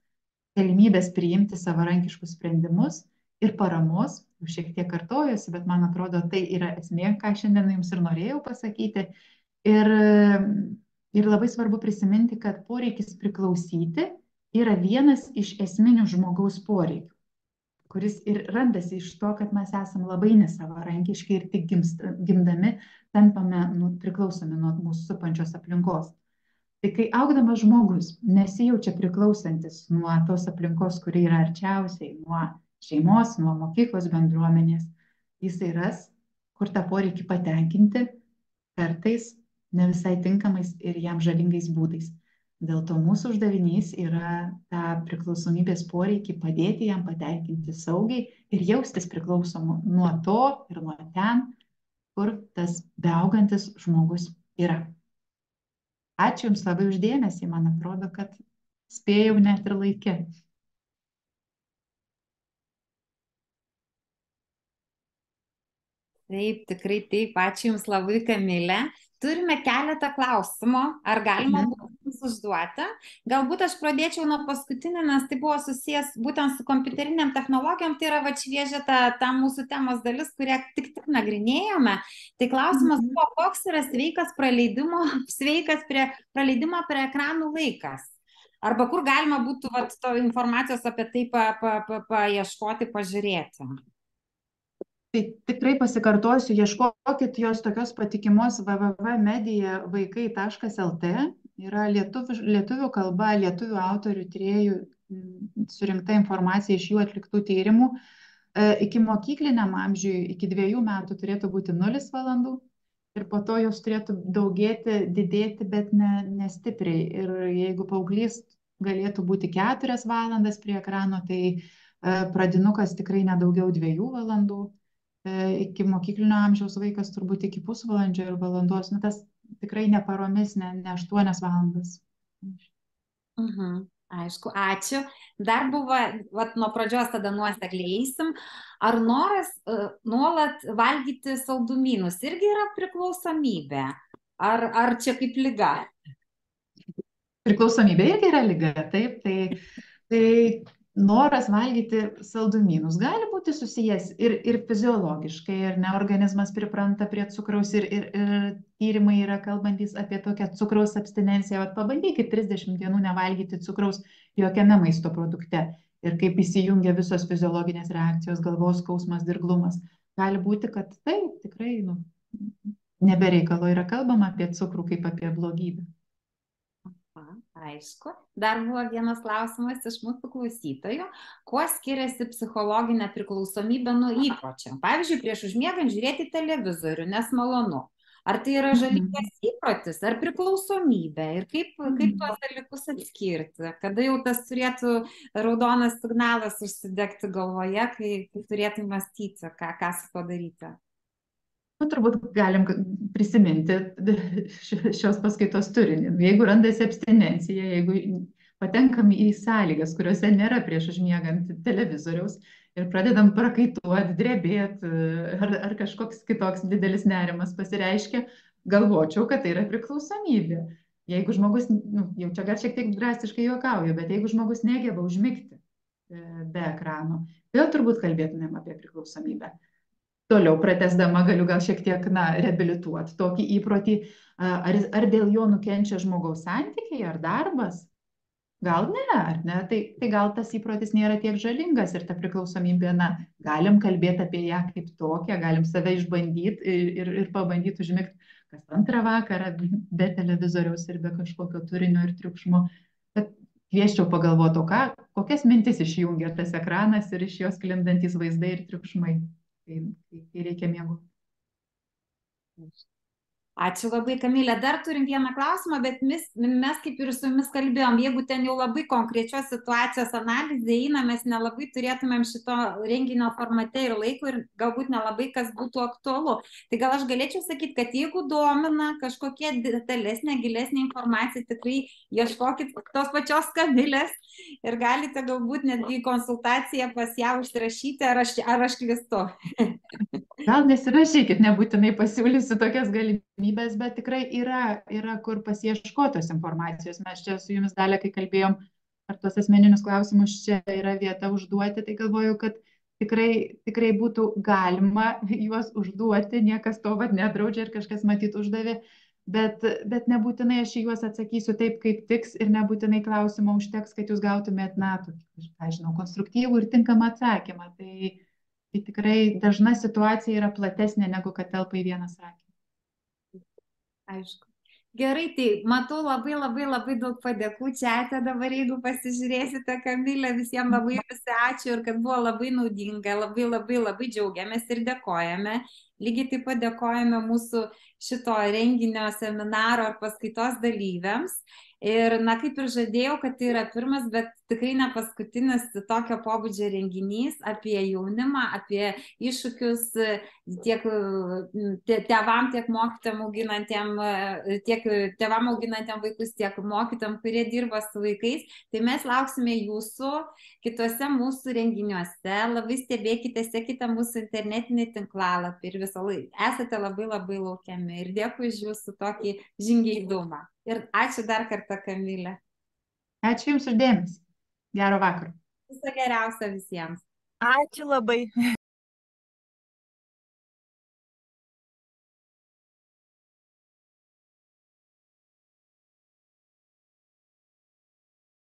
galimybės priimti savarankiškus sprendimus ir paramos. Šiek tiek kartojuosi, bet man atrodo, tai yra esmė, ką šiandien jums ir norėjau pasakyti. Ir labai svarbu prisiminti, kad poreikis priklausyti yra vienas iš esminių žmogaus poreikių, kuris ir randasi iš to, kad mes esame labai nesavarankiški ir tik gimdami tampame priklausomi nuo mūsų supančios aplinkos. Tai kai augdamas žmogus nesijaučia priklausantis nuo tos aplinkos, kuri yra arčiausiai, nuo šeimos, nuo mokyklos bendruomenės, jisai ras, kur tą poreikį patenkinti, kartais ne visai tinkamais ir jam žalingais būdais. Dėl to mūsų uždavinys yra tą priklausomybės poreikį padėti jam patenkinti saugiai ir jaustis priklausomu nuo to ir nuo ten, kur tas beaugantis žmogus yra. Ačiū Jums labai uždėmesį, man atrodo, kad spėjau net ir laikė. Taip, tikrai taip. Ačiū Jums labai, Kamilė. Turime keletą klausimų. Ar galima būtų jums užduoti? Galbūt aš pradėčiau nuo paskutinio, nes tai buvo susijęs būtent su kompiuteriniam technologijom. Tai yra šviežia ta mūsų temos dalis, kurią tik nagrinėjome. Tai klausimas buvo, koks yra sveikas praleidimo prie ekranų laikas? Arba kur galima būtų to informacijos apie tai paieškoti, pažiūrėti? Tai tikrai pasikartosiu, ieškokit jos tokios patikimos www.mediavaikai.lt. Yra lietuvių kalba, lietuvių autorių, tyrėjų surinkta informacija iš jų atliktų tyrimų. Iki mokykliniam amžiui, iki 2 metų turėtų būti 0 valandų ir po to jos turėtų daugėti, didėti, bet nestipriai. Ir jeigu paauglys galėtų būti 4 valandas prie ekrano, tai pradinukas tikrai nedaugiau 2 valandų. Iki mokyklinio amžiaus vaikas turbūt iki pusvalandžio ir valandos, tas tikrai ne paromis, ne 8 valandas. Aišku, ačiū. Dar buvo, nuo pradžios tada nuosekliai eisim, ar noras nuolat valgyti saldumynus irgi yra priklausomybė? Ar čia kaip liga? Priklausomybė irgi yra liga, taip, tai noras valgyti saldumynus gali būti susijęs ir fiziologiškai, ir ne, organizmas pripranta prie cukraus ir tyrimai yra kalbantys apie tokią cukraus abstinenciją. Pabandykit 30 dienų nevalgyti cukraus jokiame maisto produkte ir kaip įsijungia visos fiziologinės reakcijos, galvos skausmas, dirglumas. Gali būti, kad taip, tikrai nebereikalo yra kalbama apie cukrų kaip apie blogybę. Aišku. Dar buvo vienas klausimas iš mūsų klausytojų. Kuo skiriasi psichologinė priklausomybė nuo įpročio? Pavyzdžiui, prieš užmiegant žiūrėti televizorių, nes malonu. Ar tai yra žalingas įprotis, ar priklausomybė? Ir kaip tuos dalykus atskirti? Kada jau tas turėtų raudonas signalas užsidegti galvoje, kai turėtų mąstyti, ką su to daryti? Nu, turbūt galim prisiminti šios paskaitos turinį. Jeigu randasi abstinencija, jeigu patenkam į sąlygas, kuriuose nėra prieš užmiegant televizoriaus ir pradedam prakaituoti, drebėti, ar kažkoks kitoks didelis nerimas pasireiškia, galvočiau, kad tai yra priklausomybė. Jeigu žmogus, jau čia gal šiek tiek drastiškai juokauju, bet jeigu žmogus negeba užmigti be ekrano, vėl turbūt kalbėtumėm apie priklausomybę. Toliau pratęsdama galiu gal šiek tiek reabilituoti tokį įprotį, ar dėl jo nukenčia žmogaus santykiai ar darbas? Gal ne, ar ne? Tai gal tas įprotis nėra tiek žalingas ir ta priklausomybė, galim kalbėti apie ją kaip tokią, galim save išbandyti ir pabandyti užmigti kas antrą vakarą be televizoriaus ir be kažkokio turinio ir triukšmo. Bet kvieščiau pagalvoti, kokias mintis išjungia tas ekranas ir iš jos sklindantis vaizdai ir triukšmai, kai reikia miego. Ačiū labai, Kamilė. Dar turim vieną klausimą, bet mes kaip ir su jumis kalbėjom, jeigu ten jau labai konkrečios situacijos analizė eina, mes nelabai turėtumėm šito renginio formate ir laiko ir galbūt nelabai kas būtų aktualu. Tai gal aš galėčiau sakyti, kad jeigu domina kažkokia detalesnė, gilesnė informacija, tikrai ieškokit tos pačios Kamilės ir galite galbūt netgi konsultaciją pas ją užsirašyti, ar aš klystu. Gal nesirašykit, nebūtinai pasiūlysiu tokias galimybės, bet tikrai yra kur pasiieškotos informacijos. Mes čia su jumis, Dalia, kai kalbėjom, ar tuos asmeninius klausimus čia yra vieta užduoti, tai galvoju, kad tikrai būtų galima juos užduoti, niekas to nedraudžia ir kažkas matyt uždavė, bet nebūtinai aš į juos atsakysiu taip, kaip tiks ir nebūtinai klausimo užteks, kad jūs gautumėt, konstruktyvų ir tinkamą atsakymą. Tai tikrai dažna situacija yra platesnė, negu kad telpa į vieną sakinį. Aišku. Gerai, tai matau labai daug padėkų čiate dabar, jeigu pasižiūrėsite, Kamilė, visiems labai ačiū ir kad buvo labai naudinga, labai džiaugiamės ir dėkojame. Lygiai taip pat dėkojame mūsų šito renginio, seminaro ar paskaitos dalyviams. Ir, kaip ir žadėjau, kad tai yra pirmas, bet tikrai ne paskutinis tokio pobūdžio renginys apie jaunimą, apie iššūkius tiek tėvam, tiek mokytojam auginantiem, tiek tėvam auginantiem vaikus, tiek mokytojam, kurie dirba su vaikais. Tai mes lauksime jūsų kituose mūsų renginiuose. Labai stebėkite, sekite mūsų internetinį tinklalapį ir visą laiką. Esate labai laukiami. Ir dėkui už jūsų tokį žingeidumą. Ir ačiū dar kartą, Kamilė. Ačiū Jums už dėmesį. Gero vakaro. Viso geriausio visiems. Ačiū labai.